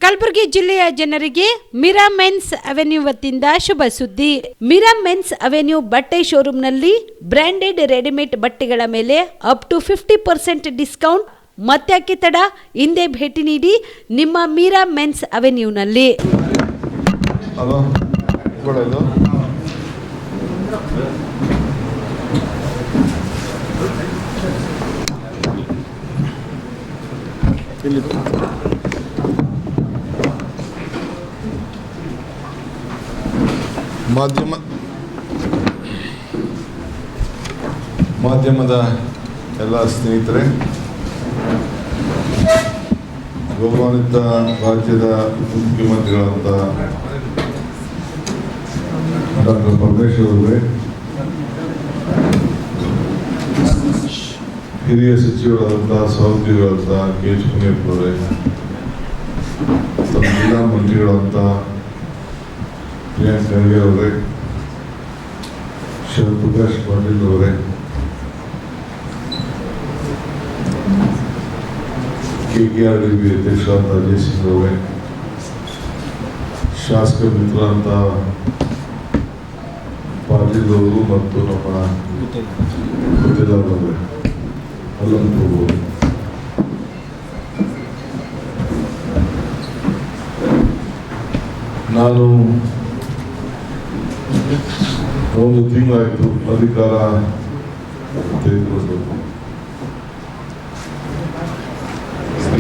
ಕಲಬುರಗಿ ಜಿಲ್ಲೆಯ ಜನರಿಗೆ Mira men's avenue ವತಿಯಿಂದ ಶುಭ ಸುದ್ದಿ. ಮಿರಾ ಮೆನ್ಸ್ ಅವೆನ್ಯೂ ಬಟ್ಟೆ ಶೋರೂಮ್ನಲ್ಲಿ ಬ್ರಾಂಡೆಡ್ ರೆಡಿಮೇಡ್ ಬಟ್ಟೆಗಳ ಮೇಲೆ ಅಪ್ ಟು 50% ಡಿಸ್ಕೌಂಟ್. ಮತ್ತ್ಯಾಕೆ ತಡ, ಹಿಂದೆ ಭೇಟಿ ನೀಡಿ ನಿಮ್ಮ ಮಿರಾ ಮೆನ್ಸ್ ಅವೆನ್ಯೂನಲ್ಲಿ. ಮಾಧ್ಯಮದ ಎಲ್ಲ ಸ್ನೇಹಿತರೆ, ಗೌರವಾನ್ವಿತ ರಾಜ್ಯದ ಮುಖ್ಯಮಂತ್ರಿಗಳಾದಂಥ ಡಾಕ್ಟರ್ ಪರಮೇಶ್ವರ್ ಅವರೇ, ಹಿರಿಯ ಸಚಿವರಾದಂಥ ಸಹೋದ್ಯೋಗಿಗಳಾದಂಥ ಕೆ.ಎಚ್. ಮುನಿಯಪ್ಪ ಅವರೇ, ಜಿಲ್ಲಾ ಮಂತ್ರಿಗಳಾದಂಥ ಪ್ರಿಯಾಂಕ್ ಖರ್ಗೆ ಅವರೇ, ಶಿವಪ್ರಕಾಶ್ ಪಾಟೀಲ್ ಅವರೇ, KKRDB ಅಧ್ಯಕ್ಷರಾದ ಅಜಯ್ ಸಿಂಗ್ ಅವರೇ, ಶಾಸಕ ಮಿತ್ರರಾದಂಥ ಪಾಟೀಲ್ ಅವರು ಮತ್ತು ನಮ್ಮ ಅವರೇ, ಅಲ್ಲಂಪುರ್ ಅವರು, ನಾನು ಒಂದು ತಿಂಗಳಾಯಿತು ಅಧಿಕಾರ ತೆಗೆದುಕೊಂಡು.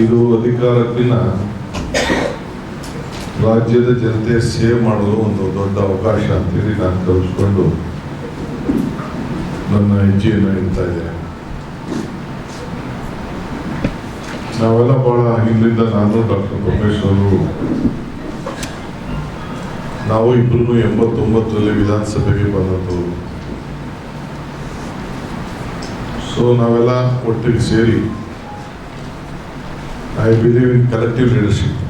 ಇದು ಅಧಿಕಾರಕ್ಕಿಂತ ರಾಜ್ಯದ ಜನತೆ ಸೇವೆ ಮಾಡಲು ಒಂದು ದೊಡ್ಡ ಅವಕಾಶ ಅಂತೇಳಿ ನಾನು ಕಲ್ಪಿಸ್ಕೊಂಡು ನನ್ನ ಹೆಜ್ಜೆಯನ್ನು ಇಡ್ತಾ ಇದ್ದೇನೆ. ನಾವೆಲ್ಲ ಬಹಳ ಹಿಂದಿಂದ, ನಾನು ಡಾಕ್ಟರ್ ಪರಮೇಶ್ವರು, ನಾವು ಇಬ್ಬರು 89ರಲ್ಲಿ ವಿಧಾನಸಭೆಗೆ ಬಂದದ್ದು. ಸೊ ನಾವೆಲ್ಲ ಒಟ್ಟಿಗೆ ಸೇರಿ I believe in collective leadership,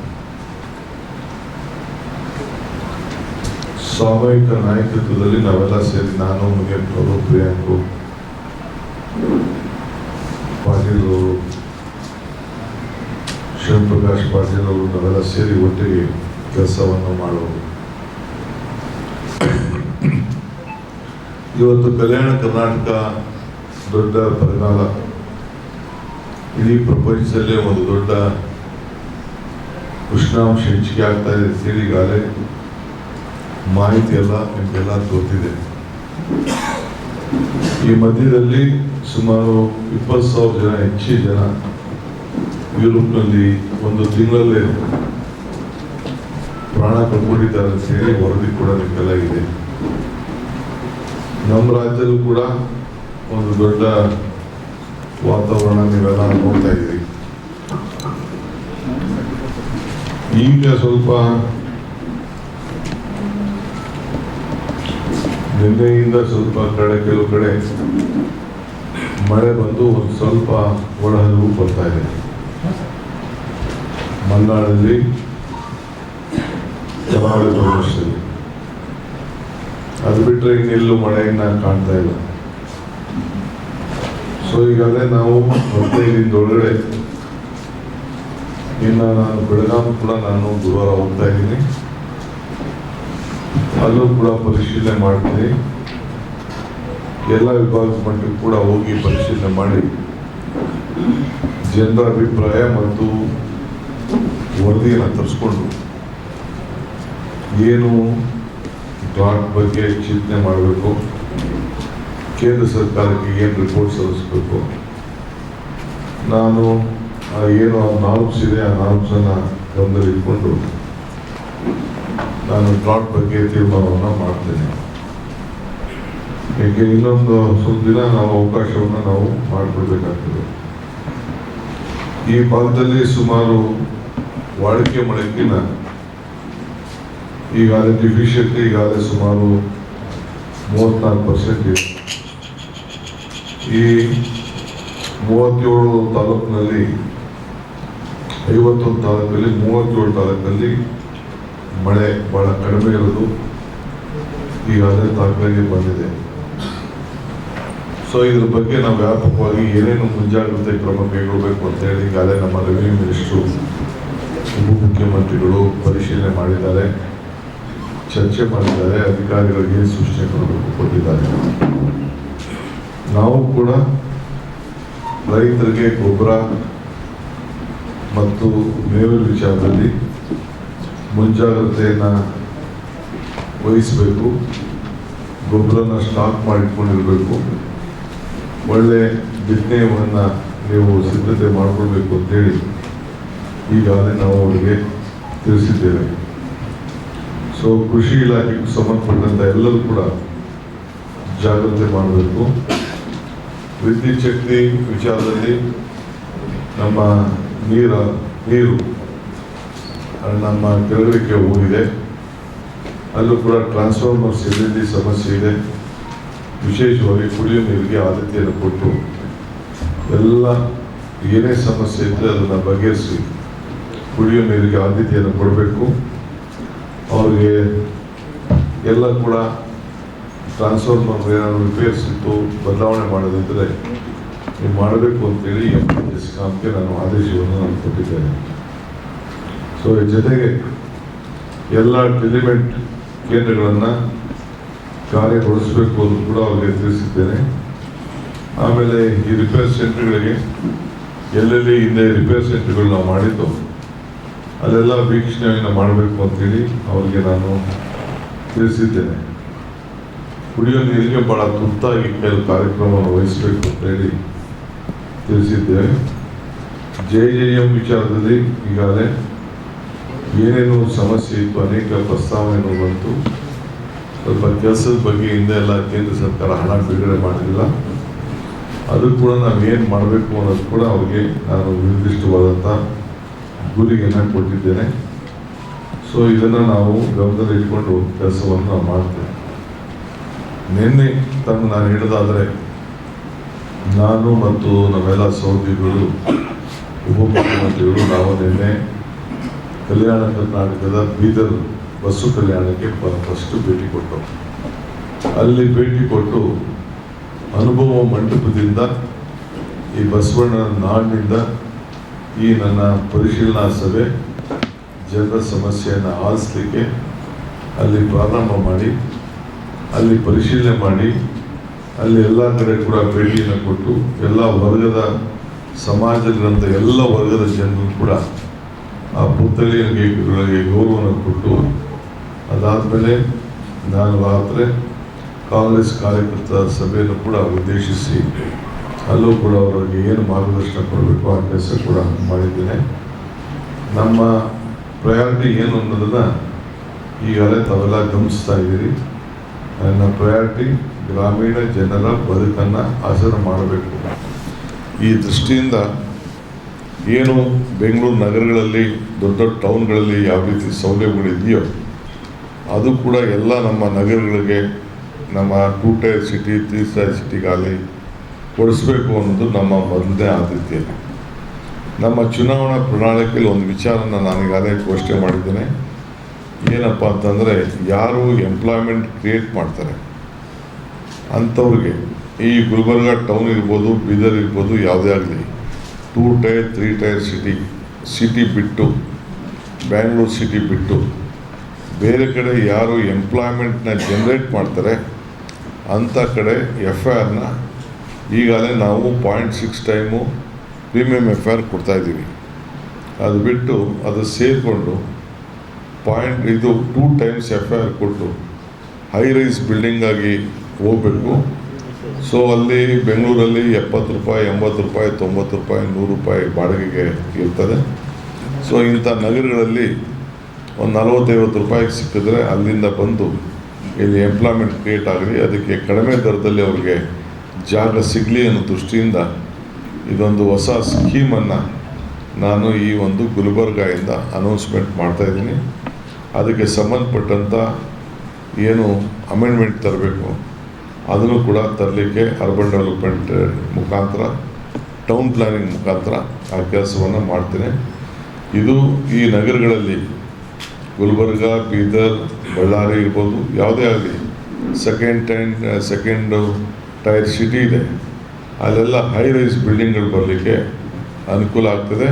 ಸಾಮೂಹಿಕ ನಾಯಕತ್ವದಲ್ಲಿ ನಾವೆಲ್ಲ ಸೇರಿ, ನಾನು, ಮುನಿಯಪ್ಪನವರು, ಪ್ರಿಯಾಂಕು, ಪಾಟೀಲ್ ಅವರು, ಶಿವಪ್ರಕಾಶ್ ಪಾಟೀಲ್ ಅವರು, ನಾವೆಲ್ಲ ಸೇರಿ ಒಟ್ಟಿಗೆ ಕೆಲಸವನ್ನು ಮಾಡೋದು. ಇವತ್ತು ಕಲ್ಯಾಣ ಕರ್ನಾಟಕ ದೊಡ್ಡ ಬರಗಾಲ, ಇಡೀ ಪ್ರಪಂಚದಲ್ಲೇ ಒಂದು ದೊಡ್ಡ ಉಷ್ಣಾಂಶ ಹೆಚ್ಚಿಗೆ ಆಗ್ತಾ ಇದೆ ಅಂತೇಳಿ ಈಗಾಗಲೇ ಮಾಹಿತಿ ಎಲ್ಲ ನಿಮಗೆಲ್ಲ ಗೊತ್ತಿದೆ. ಈ ಮಧ್ಯದಲ್ಲಿ ಸುಮಾರು 20,000 ಜನ, ಹೆಚ್ಚು ಜನ ಯುರೋಪ್ನಲ್ಲಿ ಒಂದು ತಿಂಗಳಲ್ಲೇ ಪ್ರಾಣ ಕಳ್ಕೊಂಡಿದ್ದಾರೆ ಅಂತೇಳಿ ವರದಿ ಕೂಡ ನಿಮಗೆಲ್ಲ ಇದೆ. ನಮ್ಮ ರಾಜ್ಯದಲ್ಲೂ ಕೂಡ ಒಂದು ದೊಡ್ಡ ವಾತಾವರಣ ನೀವೆಲ್ಲ ನೋಡ್ತಾ ಇದ್ದೀರಿ. ಈಗ ಸ್ವಲ್ಪ ನಿನ್ನೆಯಿಂದ ಸ್ವಲ್ಪ ಕೆಲವು ಕಡೆ ಮಳೆ ಬಂದು ಒಂದು ಸ್ವಲ್ಪ ಒಳಹರಿವು ಬರ್ತಾ ಇದೆ. ಮಲೆನಾಡಲ್ಲಿ, ಕರಾವಳಿ ಪ್ರದೇಶದಲ್ಲಿ. ಅದು ಬಿಟ್ಟರೆ ಇನ್ನೆಲ್ಲೂ ಮಳೆಯನ್ನ ಕಾಣ್ತಾ ಇಲ್ಲ. ಸೊ ಈಗಾಗಲೇ ನಾವು 15 ದಿನದ ಒಳಗಡೆ, ಇನ್ನು ನಾನು ಬೆಳಗಾಂ ಕೂಡ ನಾನು ಗುರುವಾರ ಹೋಗ್ತಾ ಇದ್ದೀನಿ, ಅಲ್ಲೂ ಕೂಡ ಪರಿಶೀಲನೆ ಮಾಡ್ತೀನಿ. ಎಲ್ಲ ವಿಭಾಗದ ಮಟ್ಟಕ್ಕೆ ಕೂಡ ಹೋಗಿ ಪರಿಶೀಲನೆ ಮಾಡಿ ಜನರ ಅಭಿಪ್ರಾಯ ಮತ್ತು ವರದಿಯನ್ನು ತರಿಸ್ಕೊಂಡು ಏನು ಡ್ರಾಟ್ ಬಗ್ಗೆ ಚಿಂತನೆ ಮಾಡಬೇಕು, ಕೇಂದ್ರ ಸರ್ಕಾರಕ್ಕೆ ಏನು ರಿಪೋರ್ಟ್ ಸಲ್ಲಿಸಬೇಕು, ನಾನು ಏನು ನಾರ್ಮ್ಸ್ ಇದೆ ಆ ನಾರ್ಮ್ಸನ್ನು ಗಮನದಲ್ಲಿ ಇಟ್ಕೊಂಡು ನಾನು ಡ್ರಾಟ್ ಬಗ್ಗೆ ತೀರ್ಮಾನವನ್ನು ಮಾಡ್ತೇನೆ. ಏಕೆ ಇನ್ನೊಂದು ಸ್ವಲ್ಪ ದಿನ ನಾವು ಅವಕಾಶವನ್ನು ನಾವು ಮಾಡಿಕೊಡ್ಬೇಕಾಗ್ತದೆ. ಈ ಭಾಗದಲ್ಲಿ ಸುಮಾರು ವಾಡಿಕೆ ಮಳೆಗಿನ ಈಗಾಗಲೇ ಡಿಫಿಷಿಯಂಟ್ ಈಗಾಗಲೇ ಸುಮಾರು 34% ಇದೆ. ಈ 37 ತಾಲೂಕಿನಲ್ಲಿ 51 ತಾಲೂಕಲ್ಲಿ 37 ತಾಲೂಕಲ್ಲಿ ಮಳೆ ಬಹಳ ಕಡಿಮೆ ಇರೋದು ಈಗಾಗಲೇ ದಾಖಲೆಗೆ ಬಂದಿದೆ. ಸೊ ಇದ್ರ ಬಗ್ಗೆ ನಾವು ವ್ಯಾಪಕವಾಗಿ ಏನೇನು ಮುಂಜಾಗ್ರತೆ ಕ್ರಮ ಕೈಗೊಳ್ಳಬೇಕು ಅಂತ ಹೇಳಿ ಈಗಾಗಲೇ ನಮ್ಮ ರೆವಿನ್ಯೂ ಮಿನಿಸ್ಟ್ರು ಉಪಮುಖ್ಯಮಂತ್ರಿಗಳು ಪರಿಶೀಲನೆ ಮಾಡಿದ್ದಾರೆ, ಚರ್ಚೆ ಮಾಡಿದ್ದಾರೆ, ಅಧಿಕಾರಿಗಳಿಗೆ ಸೂಚನೆ ಕೊಟ್ಟಿದ್ದಾರೆ. ನಾವು ಕೂಡ ರೈತರಿಗೆ ಗೊಬ್ಬರ ಮತ್ತು ಮೇವಿನ ವಿಚಾರದಲ್ಲಿ ಮುಂಜಾಗ್ರತೆಯನ್ನು ವಹಿಸಬೇಕು. ಗೊಬ್ಬರನ ಸ್ಟಾಕ್ ಮಾಡಿಟ್ಕೊಂಡಿರಬೇಕು. ಒಳ್ಳೆ ಬಿತ್ತನೆಯನ್ನು ನೀವು ಸಿದ್ಧತೆ ಮಾಡಿಕೊಳ್ಬೇಕು ಅಂತೇಳಿ ಈಗಾಗಲೇ ನಾವು ಅವರಿಗೆ ತಿಳಿಸಿದ್ದೇವೆ. ಸೊ ಕೃಷಿ ಇಲಾಖೆಗೆ ಸಂಬಂಧಪಟ್ಟಂಥ ಎಲ್ಲರೂ ಕೂಡ ಜಾಗ್ರತೆ ಮಾಡಬೇಕು. ವಿದ್ಯುತ್ ಶಕ್ತಿ ವಿಚಾರದಲ್ಲಿ ನಮ್ಮ ನೀರು ನಮ್ಮ ಕೆಳಗಡೆಗೆ ಹೋಗಿದೆ. ಅಲ್ಲೂ ಕೂಡ ಟ್ರಾನ್ಸ್ಫಾರ್ಮರ್ಸ್ ಎಲ್ಲೆಲ್ಲಿ ಸಮಸ್ಯೆ ಇದೆ, ವಿಶೇಷವಾಗಿ ಕುಡಿಯುವ ನೀರಿಗೆ ಆದ್ಯತೆಯನ್ನು ಕೊಟ್ಟು ಎಲ್ಲ ಏನೇ ಸಮಸ್ಯೆ ಇದ್ದರೆ ಅದನ್ನು ಬಗೆಹರಿಸಿ ಕುಡಿಯುವ ನೀರಿಗೆ ಆದ್ಯತೆಯನ್ನು ಕೊಡಬೇಕು. ಅವರಿಗೆ ಎಲ್ಲ ಕೂಡ ಟ್ರಾನ್ಸ್ಫಾರ್ಮರ್ ಏನಾದರೂ ರಿಪೇರ್ಸ್ ಇತ್ತು, ಬದಲಾವಣೆ ಮಾಡೋದಿದ್ದರೆ ನೀವು ಮಾಡಬೇಕು ಅಂತೇಳಿ ಎಸ್ಕಾಂಗೆ ನಾನು ಆದೇಶವನ್ನು ನಾನು ಕೊಟ್ಟಿದ್ದೇನೆ. ಸೊ ಜೊತೆಗೆ ಎಲ್ಲ ಡೆಲಿಮೆಂಟ್ ಕೇಂದ್ರಗಳನ್ನು ಕಾರ್ಯಗೊಳಿಸಬೇಕು ಅಂತ ಕೂಡ ಅವರಿಗೆ ತಿಳಿಸಿದ್ದೇನೆ. ಆಮೇಲೆ ಈ ರಿಪೇರ್ ಸೆಂಟರ್ಗಳಿಗೆ ಎಲ್ಲೆಲ್ಲಿ ಹಿಂದೆ ರಿಪೇರ್ ಸೆಂಟರ್ಗಳು ನಾವು ಮಾಡಿದ್ದು ಅಲ್ಲೆಲ್ಲ ವೀಕ್ಷಣೆಯನ್ನು ಮಾಡಬೇಕು ಅಂತೇಳಿ ಅವರಿಗೆ ನಾನು ತಿಳಿಸಿದ್ದೇನೆ. ಕುಡಿಯೋ ನೀರಿಗೆ ಭಾಳ ತುರ್ತಾಗಿ ಕೆಲವು ಕಾರ್ಯಕ್ರಮವನ್ನು ವಹಿಸಬೇಕು ಅಂತೇಳಿ ತಿಳಿಸಿದ್ದೇವೆ. JJM ವಿಚಾರದಲ್ಲಿ ಈಗಾಗಲೇ ಏನೇನು ಸಮಸ್ಯೆ ಇತ್ತು, ಅನೇಕ ಪ್ರಸ್ತಾವನೆಗಳು ಬಂತು. ಸ್ವಲ್ಪ ಕೆಲಸದ ಬಗ್ಗೆ ಹಿಂದೆ ಎಲ್ಲ ಕೇಂದ್ರ ಸರ್ಕಾರ ಹಣ ಬಿಡುಗಡೆ ಮಾಡಲಿಲ್ಲ. ಅದು ಕೂಡ ನಾವು ಏನು ಮಾಡಬೇಕು ಅನ್ನೋದು ಕೂಡ ಅವರಿಗೆ ನಾನು ನಿರ್ದಿಷ್ಟವಾದಂಥ ಗುರಿಯನ್ನು ಕೊಟ್ಟಿದ್ದೇನೆ. ಸೊ ಇದನ್ನು ನಾವು ಗಮನದಲ್ಲಿ ಇಟ್ಕೊಂಡು ಕೆಲಸವನ್ನು ನಾವು ಮಾಡ್ತೇವೆ. ನಿನ್ನೆ ನಾನು ಹೇಳೋದಾದರೆ, ನಾನು ಮತ್ತು ನಮ್ಮೆಲ್ಲ ಸಹೋದ್ಯೋಗಿಗಳು, ಉಪಮುಖ್ಯಮಂತ್ರಿಗಳು ನಾವು ನಿನ್ನೆ ಕಲ್ಯಾಣ ಕರ್ನಾಟಕದ ಬೀದರ್ ಬಸ್ಸು ಕಲ್ಯಾಣಕ್ಕೆ ಫಸ್ಟ್ ಭೇಟಿ ಕೊಟ್ಟವು. ಅಲ್ಲಿ ಭೇಟಿ ಕೊಟ್ಟು ಅನುಭವ ಮಂಟಪದಿಂದ ಈ ಬಸವಣ್ಣನ ನಾಡಿನಿಂದ ಈ ನನ್ನ ಪರಿಶೀಲನಾ ಸಭೆ ಜನರ ಸಮಸ್ಯೆಯನ್ನು ಆಲಿಸಲಿಕ್ಕೆ ಅಲ್ಲಿ ಪ್ರಾರಂಭ ಮಾಡಿ, ಅಲ್ಲಿ ಪರಿಶೀಲನೆ ಮಾಡಿ, ಅಲ್ಲಿ ಎಲ್ಲ ಕಡೆ ಕೂಡ ಭೇಟಿಯನ್ನು ಕೊಟ್ಟು ಎಲ್ಲ ವರ್ಗದ ಸಮಾಜದಲ್ಲಿರುವಂಥ ಎಲ್ಲ ವರ್ಗದ ಜನರು ಕೂಡ ಆ ಪುತ್ಥಳಿಗಳಿಗೆ ಗೌರವವನ್ನು ಕೊಟ್ಟು, ಅದಾದಮೇಲೆ ನಾನು ರಾತ್ರಿ ಕಾಂಗ್ರೆಸ್ ಕಾರ್ಯಕರ್ತರ ಸಭೆಯನ್ನು ಕೂಡ ಉದ್ದೇಶಿಸಿ ಅಲ್ಲೂ ಕೂಡ ಅವರಿಗೆ ಏನು ಮಾರ್ಗದರ್ಶನ ಕೊಡಬೇಕು ಆ ಕೆಲಸ ಕೂಡ ಮಾಡಿದ್ದೇನೆ. ನಮ್ಮ ಪ್ರಯಾರಿಟಿ ಏನು ಅನ್ನೋದನ್ನು ಈಗಾಗಲೇ ತಾವೆಲ್ಲ ಗಮನಿಸ್ತಾ ಇದ್ದೀರಿ. ನನ್ನ ಪ್ರಯಾರಿಟಿ ಗ್ರಾಮೀಣ ಜನರ ಬದುಕನ್ನು ಹಸನು ಮಾಡಬೇಕು. ಈ ದೃಷ್ಟಿಯಿಂದ ಏನು ಬೆಂಗಳೂರು ನಗರಗಳಲ್ಲಿ ದೊಡ್ಡ ದೊಡ್ಡ ಟೌನ್ಗಳಲ್ಲಿ ಯಾವ ರೀತಿ ಸೌಲಭ್ಯಗಳಿದೆಯೋ ಅದು ಕೂಡ ಎಲ್ಲ ನಮ್ಮ ನಗರಗಳಿಗೆ, ನಮ್ಮ 2 ಟೈರ್ ಸಿಟಿ 3 ಟೈರ್ ಸಿಟಿಗಾಗಲಿ ಕೊಡಿಸ್ಬೇಕು ಅನ್ನೋದು ನಮ್ಮ ಮೊದಲನೇ ಆದ್ಯತೆ. ನಮ್ಮ ಚುನಾವಣಾ ಪ್ರಣಾಳಿಕೆಯಲ್ಲಿ ಒಂದು ವಿಚಾರನ ನಾನೀಗಾಗಲೇ ಘೋಷಣೆ ಮಾಡಿದ್ದೇನೆ. ಏನಪ್ಪ ಅಂತಂದರೆ, ಯಾರು ಎಂಪ್ಲಾಯ್ಮೆಂಟ್ ಕ್ರಿಯೇಟ್ ಮಾಡ್ತಾರೆ ಅಂಥವ್ರಿಗೆ ಈ ಗುಲ್ಬರ್ಗ ಟೌನ್ ಇರ್ಬೋದು, ಬೀದರ್ ಇರ್ಬೋದು, ಯಾವುದೇ ಆಗಲಿ 2 ಟೈರ್ 3 ಟೈರ್ ಸಿಟಿ ಬಿಟ್ಟು, ಬ್ಯಾಂಗ್ಳೂರು ಸಿಟಿ ಬಿಟ್ಟು ಬೇರೆ ಕಡೆ ಯಾರು ಎಂಪ್ಲಾಯ್ಮೆಂಟ್ನ ಜನ್ರೇಟ್ ಮಾಡ್ತಾರೆ ಅಂಥ ಕಡೆ FIRನ ಈಗಾಗಲೇ ನಾವು 0.6 ಟೈಮು ಪ್ರೀಮಿಯಮ್ FIR ಕೊಡ್ತಾಯಿದ್ದೀವಿ. ಅದು ಬಿಟ್ಟು ಅದು ಸೇರಿಕೊಂಡು 2 ಟೈಮ್ಸ್ FIR ಕೊಟ್ಟು ಹೈ ರೈಸ್ ಬಿಲ್ಡಿಂಗಾಗಿ ಹೋಗಬೇಕು. ಸೊ ಅಲ್ಲಿ ಬೆಂಗಳೂರಲ್ಲಿ 70 ರೂಪಾಯಿ, 80 ರೂಪಾಯಿ, 90 ರೂಪಾಯಿ, 100 ರೂಪಾಯಿ ಬಾಡಿಗೆಗೆ ಇರ್ತದೆ. ಸೊ ಇಂಥ ನಗರಗಳಲ್ಲಿ ಒಂದು 40-50 ರೂಪಾಯಿಗೆ ಸಿಕ್ಕಿದ್ರೆ ಅಲ್ಲಿಂದ ಬಂದು ಇಲ್ಲಿ ಎಂಪ್ಲಾಯ್ಮೆಂಟ್ ಕ್ರಿಯೇಟ್ ಆಗಲಿ, ಅದಕ್ಕೆ ಕಡಿಮೆ ದರದಲ್ಲಿ ಅವ್ರಿಗೆ ಜಾಗ ಸಿಗಲಿ ಅನ್ನೋ ದೃಷ್ಟಿಯಿಂದ ಇದೊಂದು ಹೊಸ ಸ್ಕೀಮನ್ನು ನಾನು ಈ ಒಂದು ಗುಲ್ಬರ್ಗಾಯಿಂದ ಅನೌನ್ಸ್ಮೆಂಟ್ ಮಾಡ್ತಾಯಿದ್ದೀನಿ. ಅದಕ್ಕೆ ಸಂಬಂಧಪಟ್ಟಂಥ ಏನು ಅಮೆಂಡ್ಮೆಂಟ್ ತರಬೇಕು ಅದನ್ನು ಕೂಡ ತರಲಿಕ್ಕೆ ಅರ್ಬನ್ ಡೆವಲಪ್ಮೆಂಟ್ ಮುಖಾಂತರ, ಟೌನ್ ಪ್ಲಾನಿಂಗ್ ಮುಖಾಂತರ ಆ ಕೆಲಸವನ್ನು ಮಾಡ್ತೇನೆ. ಇದು ಈ ನಗರಗಳಲ್ಲಿ ಗುಲ್ಬರ್ಗ, ಬೀದರ್, ಬಳ್ಳಾರಿ ಇರ್ಬೋದು, ಯಾವುದೇ ಆಗಲಿ ಸೆಕೆಂಡ್ ಟೈರ್ ಸಿಟಿ ಇದೆ, ಅಲ್ಲೆಲ್ಲ ಹೈ ರೈಸ್ ಬಿಲ್ಡಿಂಗ್ಗಳು ಬರಲಿಕ್ಕೆ ಅನುಕೂಲ ಆಗ್ತದೆ.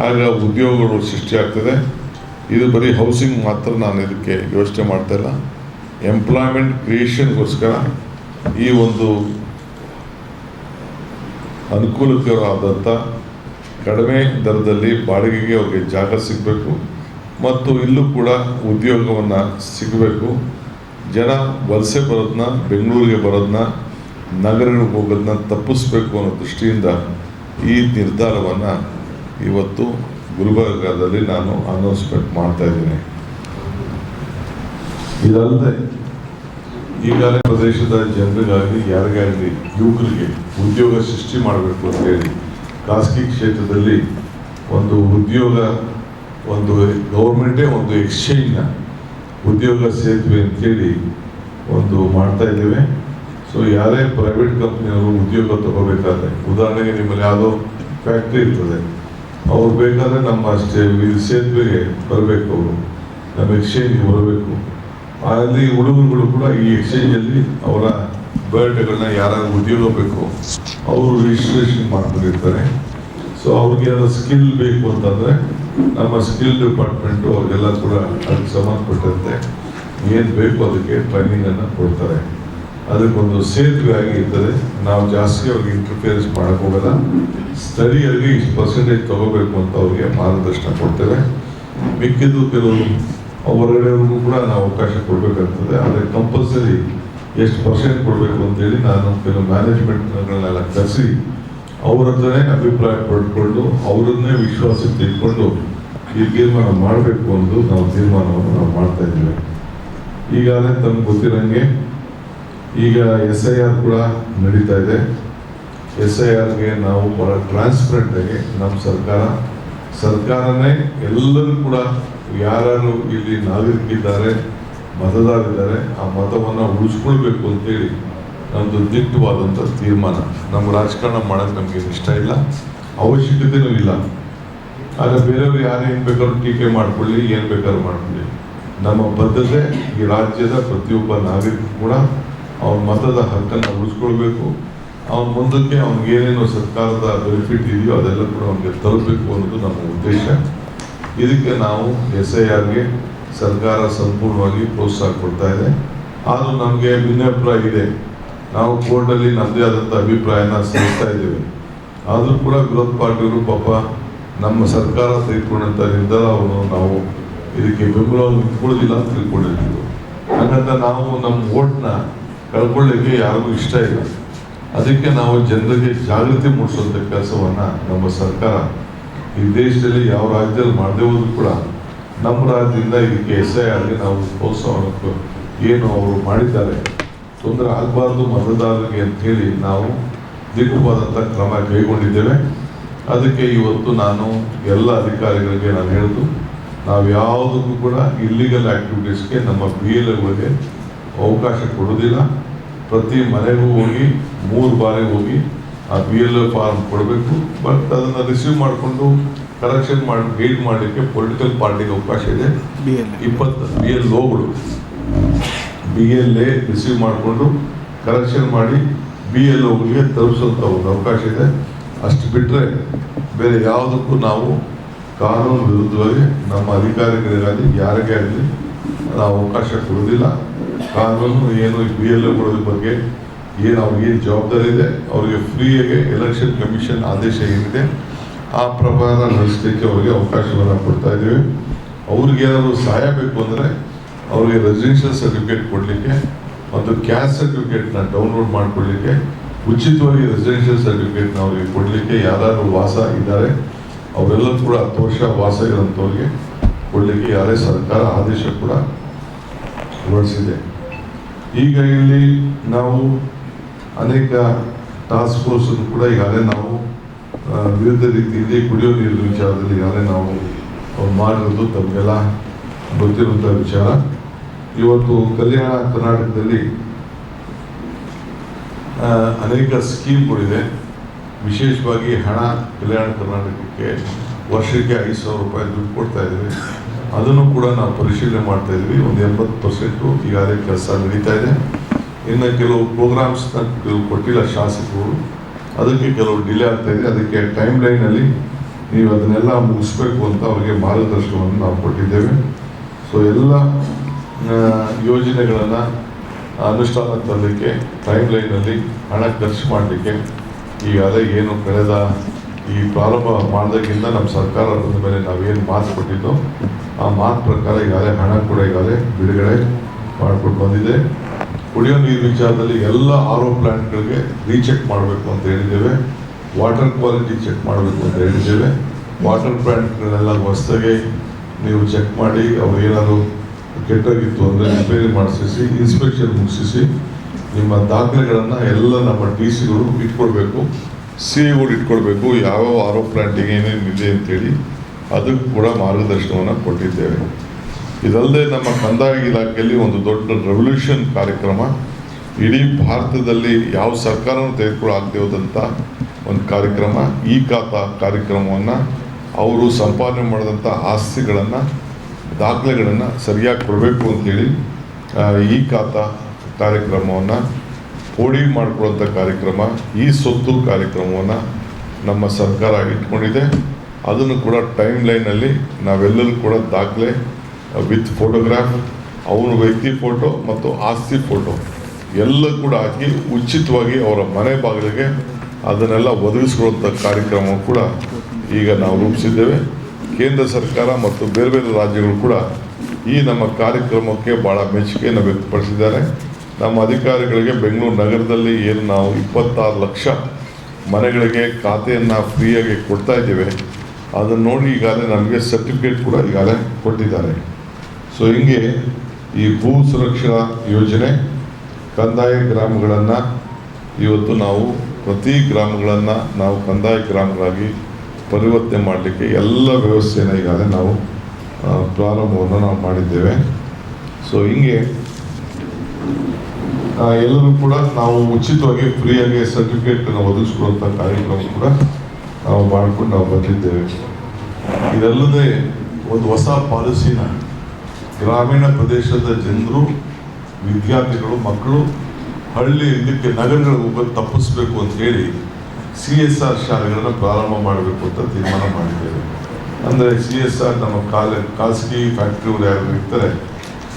ಆಗ ಉದ್ಯೋಗಗಳು ಸೃಷ್ಟಿಯಾಗ್ತದೆ. ಇದು ಬರೀ ಹೌಸಿಂಗ್ ಮಾತ್ರ ನಾನು ಇದಕ್ಕೆ ಯೋಚನೆ ಮಾಡ್ತಾಯಿಲ್ಲ. ಎಂಪ್ಲಾಯ್ಮೆಂಟ್ ಕ್ರಿಯೇಷನ್ಗೋಸ್ಕರ ಈ ಒಂದು ಅನುಕೂಲಕರವಾದಂಥ ಕಡಿಮೆ ದರದಲ್ಲಿ ಬಾಡಿಗೆಗೆ ಅವ್ರಿಗೆ ಜಾಗ ಸಿಗಬೇಕು ಮತ್ತು ಇಲ್ಲೂ ಕೂಡ ಉದ್ಯೋಗವನ್ನು ಸಿಗಬೇಕು. ಜನ ವಲಸೆ ಬರೋದನ್ನ, ಬೆಂಗಳೂರಿಗೆ ಬರೋದನ್ನ, ನಗರಗಳಿಗೆ ಹೋಗೋದನ್ನ ತಪ್ಪಿಸ್ಬೇಕು ಅನ್ನೋ ದೃಷ್ಟಿಯಿಂದ ಈ ನಿರ್ಧಾರವನ್ನು ಇವತ್ತು ಗುಲ್ಬರ್ಗಾದಲ್ಲಿ ನಾನು ಅನೌನ್ಸ್ಮೆಂಟ್ ಮಾಡ್ತಾ ಇದ್ದೀನಿ. ಇದಲ್ಲದೆ ಈಗಾಗಲೇ ಪ್ರದೇಶದ ಜನರಿಗಾಗಿ, ಯಾರಿಗಾಗಲಿ ಯುವಕರಿಗೆ ಉದ್ಯೋಗ ಸೃಷ್ಟಿ ಮಾಡಬೇಕು ಅಂತ ಹೇಳಿ ಖಾಸಗಿ ಕ್ಷೇತ್ರದಲ್ಲಿ ಒಂದು ಉದ್ಯೋಗ, ಒಂದು ಗೌರ್ಮೆಂಟೇ ಒಂದು ಎಕ್ಸ್ಚೇಂಜ್ನ ಉದ್ಯೋಗ ಸೇತುವೆ ಅಂತೇಳಿ ಒಂದು ಮಾಡ್ತಾ ಇದ್ದೇವೆ. ಸೊ ಯಾರೇ ಪ್ರೈವೇಟ್ ಕಂಪ್ನಿಯವರು ಉದ್ಯೋಗ ತಗೋಬೇಕಾದ್ರೆ, ಉದಾಹರಣೆಗೆ ನಿಮ್ಮಲ್ಲಿ ಯಾವುದೋ ಫ್ಯಾಕ್ಟ್ರಿ ಇರ್ತದೆ, ಅವ್ರು ಬೇಕಾದರೆ ನಮ್ಮ ಸೇತುವೆಗೆ ಬರಬೇಕು, ಅವರು ನಮ್ಮ ಎಕ್ಸ್ಚೇಂಜ್ಗೆ ಬರಬೇಕು. ಅಲ್ಲಿ ಹುಡುಗರುಗಳು ಕೂಡ ಈ ಎಕ್ಸ್ಚೇಂಜಲ್ಲಿ ಅವರ ಬಯೋಡೇಟಾಗಳನ್ನ ಯಾರು ಉದ್ಯೋಗ ಬೇಕು ಅವರು ರಿಜಿಸ್ಟ್ರೇಷನ್ ಮಾಡ್ಕೊಂಡಿರ್ತಾರೆ. ಸೊ ಅವ್ರಿಗೆ ಏನಾದ್ರು ಸ್ಕಿಲ್ ಬೇಕು ಅಂತಂದರೆ ನಮ್ಮ ಸ್ಕಿಲ್ ಡಿಪಾರ್ಟ್ಮೆಂಟು ಅವ್ರಿಗೆಲ್ಲ ಕೂಡ ಅದಕ್ಕೆ ಸಂಬಂಧಪಟ್ಟಂತೆ ಏನು ಬೇಕು ಅದಕ್ಕೆ ಟ್ರೈನಿಂಗನ್ನು ಕೊಡ್ತಾರೆ. ಅದಕ್ಕೊಂದು ಸೇತುವೆ ಆಗಿ ಇರ್ತದೆ. ನಾವು ಜಾಸ್ತಿ ಅವ್ರಿಗೆ ಇಂಟರ್ಫಿಯರೆನ್ಸ್ ಮಾಡೋಕ್ಕೆ ಹೋಗಲ್ಲ. ಸ್ಟಡಿಯಲ್ಲಿ ಇಷ್ಟು ಪರ್ಸೆಂಟೇಜ್ ತೊಗೋಬೇಕು ಅಂತ ಅವ್ರಿಗೆ ಮಾರ್ಗದರ್ಶನ ಕೊಡ್ತೇವೆ. ಮಿಕ್ಕಿದ್ದು ಕೆಲವು ಹೊರಗಡೆಯವ್ರಿಗೂ ಕೂಡ ನಾವು ಅವಕಾಶ ಕೊಡಬೇಕಾಗ್ತದೆ. ಆದರೆ ಕಂಪಲ್ಸರಿ ಎಷ್ಟು ಪರ್ಸೆಂಟ್ ಕೊಡಬೇಕು ಅಂತೇಳಿ ನಾನು ಕೆಲವು ಮ್ಯಾನೇಜ್ಮೆಂಟ್ಗಳನ್ನೆಲ್ಲ ಕರೆಸಿ ಅವ್ರ ಹತ್ರನೇ ಅಭಿಪ್ರಾಯ ಪಡ್ಕೊಂಡು ಅವರನ್ನೇ ವಿಶ್ವಾಸಕ್ಕೆ ತಿಳ್ಕೊಂಡು ಈ ತೀರ್ಮಾನ ಮಾಡಬೇಕು ಎಂದು ನಾವು ತೀರ್ಮಾನವನ್ನು ನಾವು ಮಾಡ್ತಾ ಇದ್ದೇವೆ. ಈಗಾಗಲೇ ತಮ್ಗೆ ಗೊತ್ತಿರೋಂಗೆ ಈಗ SIR ಕೂಡ ನಡೀತಾ ಇದೆ. SIRಗೆ ನಾವು ಭಾಳ ಟ್ರಾನ್ಸ್ಪರೆಂಟಾಗಿ ನಮ್ಮ ಸರ್ಕಾರನೇ ಎಲ್ಲರೂ ಕೂಡ ಯಾರು ಇಲ್ಲಿ ನಾಗರಿಕರಿದ್ದಾರೆ, ಮತದಾರರಿದ್ದಾರೆ, ಆ ಮತವನ್ನು ಉಳಿಸ್ಕೊಳ್ಬೇಕು ಅಂತೇಳಿ ನಮ್ಮದು ದಿಟ್ಟವಾದಂಥ ತೀರ್ಮಾನ. ನಮ್ಮ ರಾಜಕಾರಣ ಮಾಡೋಕ್ಕೆ ನಮಗೆ ಇಷ್ಟ ಇಲ್ಲ, ಅವಶ್ಯಕತೆಯೂ ಇಲ್ಲ. ಆದರೆ ಬೇರೆಯವರು ಯಾರು ಏನು ಬೇಕಾದ್ರೂ ಟೀಕೆ ಮಾಡ್ಕೊಳ್ಳಿ, ಏನು ಬೇಕಾದ್ರೂ ಮಾಡ್ಕೊಳ್ಳಿ. ನಮ್ಮ ಬದ್ಧತೆ ಈ ರಾಜ್ಯದ ಪ್ರತಿಯೊಬ್ಬ ನಾಗರಿಕ ಕೂಡ ಅವನ ಮತದ ಹಕ್ಕನ್ನು ಉಳಿಸ್ಕೊಳ್ಬೇಕು. ಅವನ ಮುಂದಕ್ಕೆ ಅವ್ನಿಗೇನೇನು ಸರ್ಕಾರದ ಬೆನಿಫಿಟ್ ಇದೆಯೋ ಅದೆಲ್ಲ ಕೂಡ ಅವನಿಗೆ ತಲುಪಬೇಕು ಅನ್ನೋದು ನಮ್ಮ ಉದ್ದೇಶ. ಇದಕ್ಕೆ ನಾವು SIRಗೆ ಸರ್ಕಾರ ಸಂಪೂರ್ಣವಾಗಿ ಪ್ರೋತ್ಸಾಹ ಕೊಡ್ತಾ ಇದೆ. ಆದರೂ ನಮಗೆ ಭಿನ್ನಾಭಿಪ್ರಾಯ ಇದೆ. ನಾವು ಕೋರ್ಟಲ್ಲಿ ನಮ್ಮದೇ ಆದಂಥ ಅಭಿಪ್ರಾಯನ ಸಲ್ಲಿಸ್ತಾ ಇದ್ದೇವೆ. ಆದರೂ ಕೂಡ ವಿರೋಧ ಪಾರ್ಟಿಯವರು ಪಾಪ ನಮ್ಮ ಸರ್ಕಾರ ತೆಗೆದುಕೊಂಡಂಥ ನಿರ್ಧಾರವನ್ನು ನಾವು ಇದಕ್ಕೆ ಬೆಂಬಲವನ್ನು ನಿಂತ್ಕೊಳ್ಳೋದಿಲ್ಲ ಅಂತ ತಿಳ್ಕೊಂಡಿರ್ತೀವಿ. ಹಾಗಂತ ನಾವು ನಮ್ಮ ವೋಟ್ನ ಕಳ್ಕೊಳ್ಳಿಕ್ಕೆ ಯಾರಿಗೂ ಇಷ್ಟ ಇಲ್ಲ. ಅದಕ್ಕೆ ನಾವು ಜನರಿಗೆ ಜಾಗೃತಿ ಮೂಡಿಸುವಂಥ ಕೆಲಸವನ್ನು ನಮ್ಮ ಸರ್ಕಾರ ಈ ದೇಶದಲ್ಲಿ ಯಾವ ರಾಜ್ಯದಲ್ಲಿ ಮಾಡದೇ ಹೋದ್ರೂ ಕೂಡ ನಮ್ಮ ರಾಜ್ಯದಿಂದ ಇದಕ್ಕೆ SIRಗೆ ನಾವು ಪ್ರೋತ್ಸಾಹವನ್ನು ಏನು ಅವರು ಮಾಡಿದ್ದಾರೆ, ತೊಂದರೆ ಆಗಬಾರ್ದು ಮತದಾರರಿಗೆ ಅಂಥೇಳಿ ನಾವು ದಿಟ್ಟವಾದಂಥ ಕ್ರಮ ಕೈಗೊಂಡಿದ್ದೇವೆ. ಅದಕ್ಕೆ ಇವತ್ತು ನಾನು ಎಲ್ಲ ಅಧಿಕಾರಿಗಳಿಗೆ ನಾನು ಹೇಳಿದ್ದು, ನಾವು ಯಾವುದಕ್ಕೂ ಕೂಡ ಇಲ್ಲಿಗಲ್ ಆ್ಯಕ್ಟಿವಿಟೀಸ್ಗೆ ನಮ್ಮ BLOಗಳಿಗೆ ಅವಕಾಶ ಕೊಡೋದಿಲ್ಲ. ಪ್ರತಿ ಮನೆಗೂ ಹೋಗಿ 3 ಬಾರಿ ಹೋಗಿ ಆ BLO ಫಾರ್ಮ್ ಕೊಡಬೇಕು. ಬಟ್ ಅದನ್ನು ರಿಸೀವ್ ಮಾಡಿಕೊಂಡು ಕರೆಕ್ಷನ್ ಮಾಡಿ ಗೈಡ್ ಮಾಡಲಿಕ್ಕೆ ಪೊಲಿಟಿಕಲ್ ಪಾರ್ಟಿಗೆ ಅವಕಾಶ ಇದೆ. 20 BLOಗಳು BLA ರಿಸೀವ್ ಮಾಡಿಕೊಂಡು ಕರೆಕ್ಷನ್ ಮಾಡಿ BLOಗಳಿಗೆ ತಲುಪಿಸುವಂಥ ಒಂದು ಅವಕಾಶ ಇದೆ. ಅಷ್ಟು ಬಿಟ್ಟರೆ ಬೇರೆ ಯಾವುದಕ್ಕೂ ನಾವು ಕಾನೂನು ವಿರುದ್ಧವಾಗಿ ನಮ್ಮ ಅಧಿಕಾರಿಗಳಿಗಾಗಲಿ ಯಾರಿಗೇ ಆಗಲಿ ನಾವು ಅವಕಾಶ ಕೊಡೋದಿಲ್ಲ. ಕಾನೂನು ಏನು BLO ಕೊಡೋದ್ರ ಬಗ್ಗೆ ಏನು ಅವ್ರಿಗೇನು ಜವಾಬ್ದಾರಿ ಇದೆ, ಅವರಿಗೆ ಫ್ರೀಯಾಗಿ ಎಲೆಕ್ಷನ್ ಕಮಿಷನ್ ಆದೇಶ ಏನಿದೆ ಆ ಪ್ರಕಾರ ನಡೆಸಲಿಕ್ಕೆ ಅವರಿಗೆ ಅವಕಾಶವನ್ನು ಕೊಡ್ತಾ ಇದ್ದೀವಿ. ಅವ್ರಿಗೇನಾದರೂ ಸಹಾಯ ಬೇಕು ಅಂದರೆ ಅವರಿಗೆ ರೆಸಿಡೆನ್ಷಿಯಲ್ ಸರ್ಟಿಫಿಕೇಟ್ ಕೊಡಲಿಕ್ಕೆ ಮತ್ತು ಕ್ಯಾಸ್ಟ್ ಸರ್ಟಿಫಿಕೇಟ್ನ ಡೌನ್ಲೋಡ್ ಮಾಡಿಕೊಳ್ಳಿಕ್ಕೆ, ಉಚಿತವಾಗಿ ರೆಸಿಡೆನ್ಷಿಯಲ್ ಸರ್ಟಿಫಿಕೇಟ್ನ ಅವರಿಗೆ ಕೊಡಲಿಕ್ಕೆ, ಯಾರು ವಾಸ ಇದ್ದಾರೆ ಅವರೆಲ್ಲ ಕೂಡ 10 ವರ್ಷ ವಾಸ ಇರೋಂಥವ್ರಿಗೆ ಕೊಡಲಿಕ್ಕೆ ಯಾರೇ ಸರ್ಕಾರ ಆದೇಶ ಕೂಡ ಹೊರಡಿಸಿದೆ. ಈಗ ಇಲ್ಲಿ ನಾವು ಅನೇಕ ಟಾಸ್ಕ್ ಫೋರ್ಸನ್ನು ಕೂಡ ಈಗಾಗಲೇ ನಾವು ವಿವಿಧ ರೀತಿಯಲ್ಲಿ ಕುಡಿಯೋ ನೀರಿನ ವಿಚಾರದಲ್ಲಿ ಈಗಾಗಲೇ ನಾವು ಮಾಡಿರೋದು ತಮಗೆಲ್ಲ ಗೊತ್ತಿರುವಂಥ ವಿಚಾರ. ಇವತ್ತು ಕಲ್ಯಾಣ ಕರ್ನಾಟಕದಲ್ಲಿ ಅನೇಕ ಸ್ಕೀಮ್ಗಳಿದೆ. ವಿಶೇಷವಾಗಿ ಹಣ ಕಲ್ಯಾಣ ಕರ್ನಾಟಕಕ್ಕೆ ವರ್ಷಕ್ಕೆ 5,000 ರೂಪಾಯಿ ದುಡ್ಡು ಕೊಡ್ತಾ ಇದ್ದೀವಿ. ಅದನ್ನು ಕೂಡ ನಾವು ಪರಿಶೀಲನೆ ಮಾಡ್ತಾ ಇದ್ವಿ. ಒಂದು 80% ಈಗಾಗಲೇ ಕೆಲಸ ನಡೀತಾ ಇದೆ. ಇನ್ನು ಕೆಲವು ಪ್ರೋಗ್ರಾಮ್ಸ್ನ ಕೊಟ್ಟಿಲ್ಲ ಶಾಸಕರು, ಅದಕ್ಕೆ ಕೆಲವು ಡಿಲೇ ಆಗ್ತಾ ಇದೆ. ಅದಕ್ಕೆ ಟೈಮ್ ಲೈನಲ್ಲಿ ನೀವು ಅದನ್ನೆಲ್ಲ ಮುಗಿಸ್ಬೇಕು ಅಂತ ಅವರಿಗೆ ಮಾರ್ಗದರ್ಶನವನ್ನು ನಾವು ಕೊಟ್ಟಿದ್ದೇವೆ. ಸೊ ಎಲ್ಲ ಯೋಜನೆಗಳನ್ನು ಅನುಷ್ಠಾನ ತರಲಿಕ್ಕೆ ಟೈಮ್ ಲೈನಲ್ಲಿ ಹಣ ಖರ್ಚು ಮಾಡಲಿಕ್ಕೆ ಈಗಾಗಲೇ ಏನು ಕಳೆದ ಈ ಪ್ರಾರಂಭ ಮಾಡಿದಾಗಿಂದ ನಮ್ಮ ಸರ್ಕಾರ ಬಂದ ಮೇಲೆ ನಾವೇನು ಮಾತು ಕೊಟ್ಟಿದ್ದೋ ಆ ಮಾತು ಪ್ರಕಾರ ಈಗಾಗಲೇ ಹಣ ಕೂಡ ಈಗಾಗಲೇ ಬಿಡುಗಡೆ ಮಾಡಿಕೊಂಡು ಬಂದಿದೆ. ಕುಡಿಯೋ ನೀರು ವಿಚಾರದಲ್ಲಿ ಎಲ್ಲ RO ಪ್ಲ್ಯಾಂಟ್ಗಳಿಗೆ ರೀಚೆಕ್ ಮಾಡಬೇಕು ಅಂತ ಹೇಳಿದ್ದೇವೆ. ವಾಟರ್ ಕ್ವಾಲಿಟಿ ಚೆಕ್ ಮಾಡಬೇಕು ಅಂತ ಹೇಳಿದ್ದೇವೆ. ವಾಟರ್ ಪ್ಲ್ಯಾಂಟ್ಗಳನ್ನೆಲ್ಲ ಹೊಸದಾಗಿ ನೀವು ಚೆಕ್ ಮಾಡಿ ಅವ್ರು ಏನಾದರೂ ಕೆಟ್ಟೋಗಿತ್ತು ಅಂದರೆ ರಿಪೇರಿ ಮಾಡಿಸಿ ಇನ್ಸ್ಪೆಕ್ಷನ್ ಮುಗಿಸಿ ನಿಮ್ಮ ದಾಖಲೆಗಳನ್ನು ಎಲ್ಲ ನಮ್ಮ DC ಗಳು ಇಟ್ಕೊಳ್ಬೇಕು, CA ಇಟ್ಕೊಳ್ಬೇಕು. ಯಾವ RO ಪ್ಲ್ಯಾಂಟಿಗೆ ಏನೇನಿದೆ ಅಂತೇಳಿ ಅದಕ್ಕೂ ಕೂಡ ಮಾರ್ಗದರ್ಶನವನ್ನು ಕೊಟ್ಟಿದ್ದೇವೆ. ಇದಲ್ಲದೆ ನಮ್ಮ ಕಂದಾಯ ಇಲಾಖೆಯಲ್ಲಿ ಒಂದು ದೊಡ್ಡ ರೆವಲ್ಯೂಷನ್ ಕಾರ್ಯಕ್ರಮ, ಇಡೀ ಭಾರತದಲ್ಲಿ ಯಾವ ಸರ್ಕಾರವೂ ತೆಗೆದುಕೊಳ್ಳಾಗದೇ ಹೋದಂಥ ಒಂದು ಕಾರ್ಯಕ್ರಮ, ಈ ಖಾತಾ ಕಾರ್ಯಕ್ರಮವನ್ನು ಅವರು ಸಂಪಾದನೆ ಮಾಡಿದಂಥ ಆಸ್ತಿಗಳನ್ನು ದಾಖಲೆಗಳನ್ನು ಸರಿಯಾಗಿ ಕೊಡಬೇಕು ಅಂತೇಳಿ ಈ ಖಾತಾ ಕಾರ್ಯಕ್ರಮವನ್ನು ಪೋಡಿ ಮಾಡಿಕೊಳ್ಳುವಂಥ ಕಾರ್ಯಕ್ರಮ, ಈ ಸ್ವತ್ತು ಕಾರ್ಯಕ್ರಮವನ್ನು ನಮ್ಮ ಸರ್ಕಾರ ಇಟ್ಕೊಂಡಿದೆ. ಅದನ್ನು ಕೂಡ ಟೈಮ್ ಲೈನಲ್ಲಿ ನಾವೆಲ್ಲರೂ ಕೂಡ ದಾಖಲೆ ವಿತ್ ಫೋಟೋಗ್ರಾಫ್, ಅವನ ವ್ಯಕ್ತಿ ಫೋಟೋ ಮತ್ತು ಆಸ್ತಿ ಫೋಟೋ ಎಲ್ಲ ಕೂಡ ಹಾಕಿ ಉಚಿತವಾಗಿ ಅವರ ಮನೆ ಬಾಗಿಲಿಗೆ ಅದನ್ನೆಲ್ಲ ಒದಗಿಸ್ಕೊಳ್ಳುವಂಥ ಕಾರ್ಯಕ್ರಮ ಕೂಡ ಈಗ ನಾವು ರೂಪಿಸಿದ್ದೇವೆ. ಕೇಂದ್ರ ಸರ್ಕಾರ ಮತ್ತು ಬೇರೆ ಬೇರೆ ರಾಜ್ಯಗಳು ಕೂಡ ಈ ನಮ್ಮ ಕಾರ್ಯಕ್ರಮಕ್ಕೆ ಭಾಳ ಮೆಚ್ಚುಗೆಯನ್ನು ವ್ಯಕ್ತಪಡಿಸಿದ್ದಾರೆ. ನಮ್ಮ ಅಧಿಕಾರಿಗಳಿಗೆ ಬೆಂಗಳೂರು ನಗರದಲ್ಲಿ ಏನು ನಾವು 26 ಲಕ್ಷ ಮನೆಗಳಿಗೆ ಖಾತೆಯನ್ನು ಫ್ರೀಯಾಗಿ ಕೊಡ್ತಾ ಇದ್ದೇವೆ, ಅದನ್ನು ನೋಡಿ ಈಗಾಗಲೇ ನಮಗೆ ಸರ್ಟಿಫಿಕೇಟ್ ಕೂಡ ಈಗಾಗಲೇ ಕೊಟ್ಟಿದ್ದಾರೆ. ಸೊ ಹಿಂಗೆ ಈ ಭೂ ಸುರಕ್ಷಾ ಯೋಜನೆ ಕಂದಾಯ ಗ್ರಾಮಗಳನ್ನು ಇವತ್ತು ನಾವು ಪ್ರತಿ ಗ್ರಾಮಗಳನ್ನು ನಾವು ಕಂದಾಯ ಗ್ರಾಮಗಳಾಗಿ ಪರಿವರ್ತನೆ ಮಾಡಲಿಕ್ಕೆ ಎಲ್ಲ ವ್ಯವಸ್ಥೆಯನ್ನು ಈಗಾಗಲೇ ನಾವು ಪ್ರಾರಂಭವನ್ನು ನಾವು ಮಾಡಿದ್ದೇವೆ. ಸೊ ಹಿಂಗೆ ಎಲ್ಲರೂ ಕೂಡ ನಾವು ಉಚಿತವಾಗಿ ಫ್ರೀಯಾಗಿ ಸರ್ಟಿಫಿಕೇಟನ್ನು ಒದಗಿಸ್ಕೊಳ್ಳುವಂಥ ಕಾರ್ಯಕ್ರಮ ಕೂಡ ನಾವು ಮಾಡಿಕೊಂಡು ನಾವು ಬಂದಿದ್ದೇವೆ. ಇದಲ್ಲದೆ ಒಂದು ಹೊಸ ಪಾಲಿಸಿನ ಗ್ರಾಮೀಣ ಪ್ರದೇಶದ ಜನರು, ವಿದ್ಯಾರ್ಥಿಗಳು, ಮಕ್ಕಳು ಹಳ್ಳಿ ಇದಕ್ಕೆ ನಗರಗಳಿಗೆ ಹೋಗೋದು ತಪ್ಪಿಸ್ಬೇಕು ಅಂತ ಹೇಳಿ CSR ಶಾಲೆಗಳನ್ನು ಪ್ರಾರಂಭ ಮಾಡಬೇಕು ಅಂತ ತೀರ್ಮಾನ ಮಾಡಿದ್ದೇವೆ. ಅಂದರೆ CSR ನಮ್ಮ ಖಾಸಗಿ ಫ್ಯಾಕ್ಟ್ರಿಯವರು ಯಾರು ಇರ್ತಾರೆ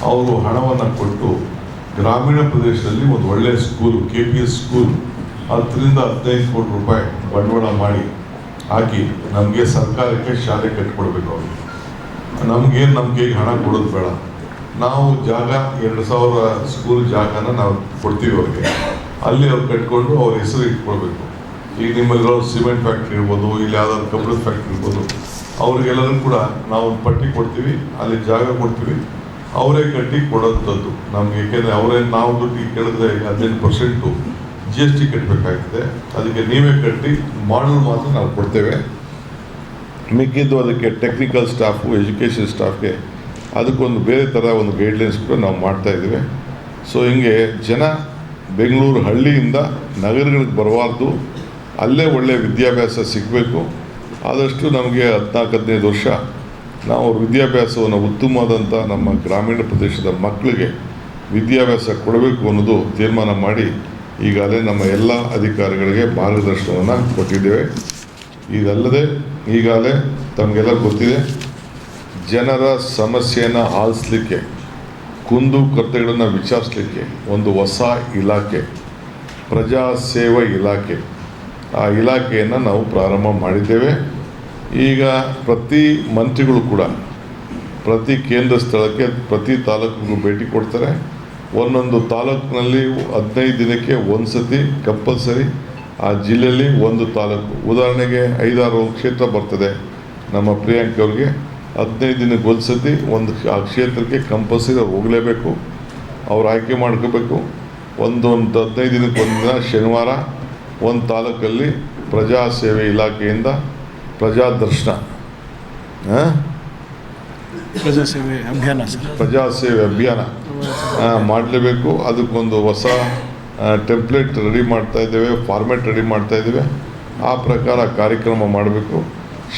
ಅವರು ಹಣವನ್ನು ಕೊಟ್ಟು ಗ್ರಾಮೀಣ ಪ್ರದೇಶದಲ್ಲಿ ಒಂದು ಒಳ್ಳೆಯ ಸ್ಕೂಲು, KPS ಸ್ಕೂಲ್ 10 ರಿಂದ 15 ಕೋಟಿ ರೂಪಾಯಿ ಬಂಡವಾಳ ಮಾಡಿ ಹಾಕಿ ನಮಗೆ ಸರ್ಕಾರಕ್ಕೆ ಶಾಲೆ ಕಟ್ಕೊಡ್ಬೇಕು. ಅವರು ನಮಗೇನು ನಮಗೆ ಹಣ ಕೊಡೋದು ಬೇಡ, ನಾವು ಜಾಗ 2000 ಸ್ಕೂಲ್ ಜಾಗನ ನಾವು ಕೊಡ್ತೀವಿ ಅವ್ರಿಗೆ, ಅಲ್ಲಿ ಅವ್ರು ಕಟ್ಕೊಂಡು ಅವ್ರ ಹೆಸರು ಇಟ್ಕೊಳ್ಬೇಕು. ಈಗ ನಿಮ್ಮಲ್ಲಿರೋ ಸಿಮೆಂಟ್ ಫ್ಯಾಕ್ಟ್ರಿ ಇರ್ಬೋದು, ಇಲ್ಲಿ ಯಾವ್ದಾದ್ರು ಕಬ್ಬಣದ ಫ್ಯಾಕ್ಟ್ರಿ ಇರ್ಬೋದು, ಅವ್ರಿಗೆಲ್ಲರೂ ಕೂಡ ನಾವು ಒಂದು ಪಟ್ಟಿ ಕೊಡ್ತೀವಿ, ಅಲ್ಲಿ ಜಾಗ ಕೊಡ್ತೀವಿ, ಅವರೇ ಕಟ್ಟಿ ಕೊಡೋಂಥದ್ದು ನಮ್ಗೆ. ಏಕೆಂದರೆ ಅವರೇ ನಾವು ದುಡ್ಡು ಕೇಳಿದ್ರೆ 18% GST ಕಟ್ಟಬೇಕಾಗ್ತದೆ. ಅದಕ್ಕೆ ನೀವೇ ಕಟ್ಟಿ ಮಾಡಲು ಮಾತ್ರ ನಾವು ಕೊಡ್ತೇವೆ. ಮಿಕ್ಕಿದ್ದು ಅದಕ್ಕೆ ಟೆಕ್ನಿಕಲ್ ಸ್ಟಾಫು, ಎಜುಕೇಷನ್ ಸ್ಟಾಫ್ಗೆ ಅದಕ್ಕೊಂದು ಬೇರೆ ಥರ ಒಂದು ಗೈಡ್ಲೈನ್ಸ್ ಕೂಡ ನಾವು ಮಾಡ್ತಾಯಿದ್ದೀವಿ. ಸೊ ಹಿಂಗೆ ಜನ ಬೆಂಗಳೂರು ಹಳ್ಳಿಯಿಂದ ನಗರಗಳಿಗೆ ಬರಬಾರ್ದು, ಅಲ್ಲೇ ಒಳ್ಳೆಯ ವಿದ್ಯಾಭ್ಯಾಸ ಸಿಗಬೇಕು. ಆದಷ್ಟು ನಮಗೆ 14-15 ವರ್ಷ ನಾವು ವಿದ್ಯಾಭ್ಯಾಸವನ್ನು ಉತ್ತಮವಾದಂಥ ನಮ್ಮ ಗ್ರಾಮೀಣ ಪ್ರದೇಶದ ಮಕ್ಕಳಿಗೆ ವಿದ್ಯಾಭ್ಯಾಸ ಕೊಡಬೇಕು ಅನ್ನೋದು ತೀರ್ಮಾನ ಮಾಡಿ ಈಗಾಗಲೇ ನಮ್ಮ ಎಲ್ಲ ಅಧಿಕಾರಿಗಳಿಗೆ ಮಾರ್ಗದರ್ಶನವನ್ನು ಕೊಟ್ಟಿದ್ದೇವೆ. ಇದಲ್ಲದೆ ಈಗಾಗಲೇ ತಮಗೆಲ್ಲ ಗೊತ್ತಿದೆ, ಜನರ ಸಮಸ್ಯೆಯನ್ನು ಆಲಿಸಲಿಕ್ಕೆ, ಕುಂದು ಕೊರತೆಗಳನ್ನು ವಿಚಾರಿಸಲಿಕ್ಕೆ ಒಂದು ಹೊಸ ಇಲಾಖೆ, ಪ್ರಜಾಸೇವಾ ಇಲಾಖೆ, ಆ ಇಲಾಖೆಯನ್ನು ನಾವು ಪ್ರಾರಂಭ ಮಾಡಿದ್ದೇವೆ. ಈಗ ಪ್ರತಿ ಮಂತ್ರಿಗಳು ಕೂಡ ಪ್ರತಿ ಕೇಂದ್ರ ಸ್ಥಳಕ್ಕೆ, ಪ್ರತಿ ತಾಲೂಕಿಗೂ ಭೇಟಿ ಕೊಡ್ತಾರೆ. ಒಂದೊಂದು ತಾಲೂಕಿನಲ್ಲಿ 15 ದಿನಕ್ಕೆ ಒಂದು ಸತಿ ಕಂಪಲ್ಸರಿ ಆ ಜಿಲ್ಲೆಯಲ್ಲಿ ಒಂದು ತಾಲೂಕು, ಉದಾಹರಣೆಗೆ 5-6 ಕ್ಷೇತ್ರ ಬರ್ತದೆ ನಮ್ಮ ಪ್ರಿಯಾಂಕ್ ಅವ್ರಿಗೆ, 15 ದಿನಕ್ಕೆ ಒಂದು ಸತಿ ಆ ಕ್ಷೇತ್ರಕ್ಕೆ ಕಂಪಲ್ಸರಿ ಅವ್ರು ಹೋಗಲೇಬೇಕು, ಅವ್ರು ಆಯ್ಕೆ ಮಾಡ್ಕೋಬೇಕು. ಒಂದು 15 ದಿನಕ್ಕೆ ಒಂದು ದಿನ ಶನಿವಾರ ಒಂದು ತಾಲೂಕಲ್ಲಿ ಪ್ರಜಾಸೇವೆ ಇಲಾಖೆಯಿಂದ ಪ್ರಜಾದರ್ಶನ, ಪ್ರಜಾಸೇವೆ ಅಭಿಯಾನ ಮಾಡಲೇಬೇಕು. ಅದಕ್ಕೊಂದು ಹೊಸ ಟೆಂಪ್ಲೇಟ್ ರೆಡಿ ಮಾಡ್ತಾ ಇದ್ದೇವೆ, ಫಾರ್ಮ್ಯಾಟ್ ರೆಡಿ ಮಾಡ್ತಾ ಇದ್ದೇವೆ. ಆ ಪ್ರಕಾರ ಕಾರ್ಯಕ್ರಮ ಮಾಡಬೇಕು.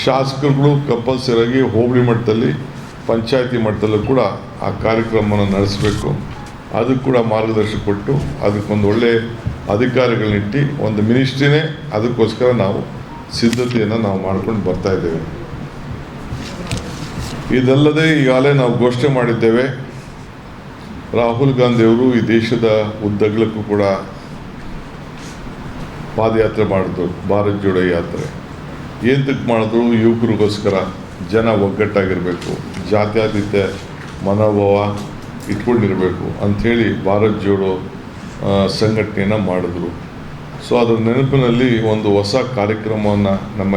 ಶಾಸಕರುಗಳು ಕಂಪಲ್ಸರಿಯಾಗಿ ಹೋಬಳಿ ಮಟ್ಟದಲ್ಲಿ, ಪಂಚಾಯತಿ ಮಟ್ಟದಲ್ಲೂ ಕೂಡ ಆ ಕಾರ್ಯಕ್ರಮವನ್ನು ನಡೆಸಬೇಕು. ಅದಕ್ಕೆ ಕೂಡ ಮಾರ್ಗದರ್ಶನ ಕೊಟ್ಟು ಅದಕ್ಕೊಂದು ಒಳ್ಳೆಯ ಅಧಿಕಾರಿಗಳನ್ನಿಟ್ಟು ಒಂದು ಮಿನಿಸ್ಟ್ರಿನೇ ಅದಕ್ಕೋಸ್ಕರ ನಾವು ಸಿದ್ಧತೆಯನ್ನು ನಾವು ಮಾಡ್ಕೊಂಡು ಬರ್ತಾ ಇದ್ದೇವೆ. ಇದಲ್ಲದೆ ಈಗಾಗಲೇ ನಾವು ಘೋಷಣೆ ಮಾಡಿದ್ದೇವೆ, ರಾಹುಲ್ ಗಾಂಧಿಯವರು ಈ ದೇಶದ ಉದ್ದಗಲಕ್ಕೂ ಕೂಡ ಪಾದಯಾತ್ರೆ ಮಾಡಿದ್ರು, ಭಾರತ್ ಜೋಡೋ ಯಾತ್ರೆ. ಏಂತಕ್ಕೆ ಮಾಡಿದ್ರು? ಯುವಕರಿಗೋಸ್ಕರ, ಜನ ಒಗ್ಗಟ್ಟಾಗಿರಬೇಕು, ಜಾತ್ಯತೀತ ಮನೋಭಾವ ಇಟ್ಕೊಂಡಿರಬೇಕು ಅಂಥೇಳಿ ಭಾರತ್ ಜೋಡೋ ಸಂಘಟನೆಯನ್ನು ಮಾಡಿದ್ರು. ಸೊ ಅದರ ನೆನಪಿನಲ್ಲಿ ಒಂದು ಹೊಸ ಕಾರ್ಯಕ್ರಮವನ್ನು ನಮ್ಮ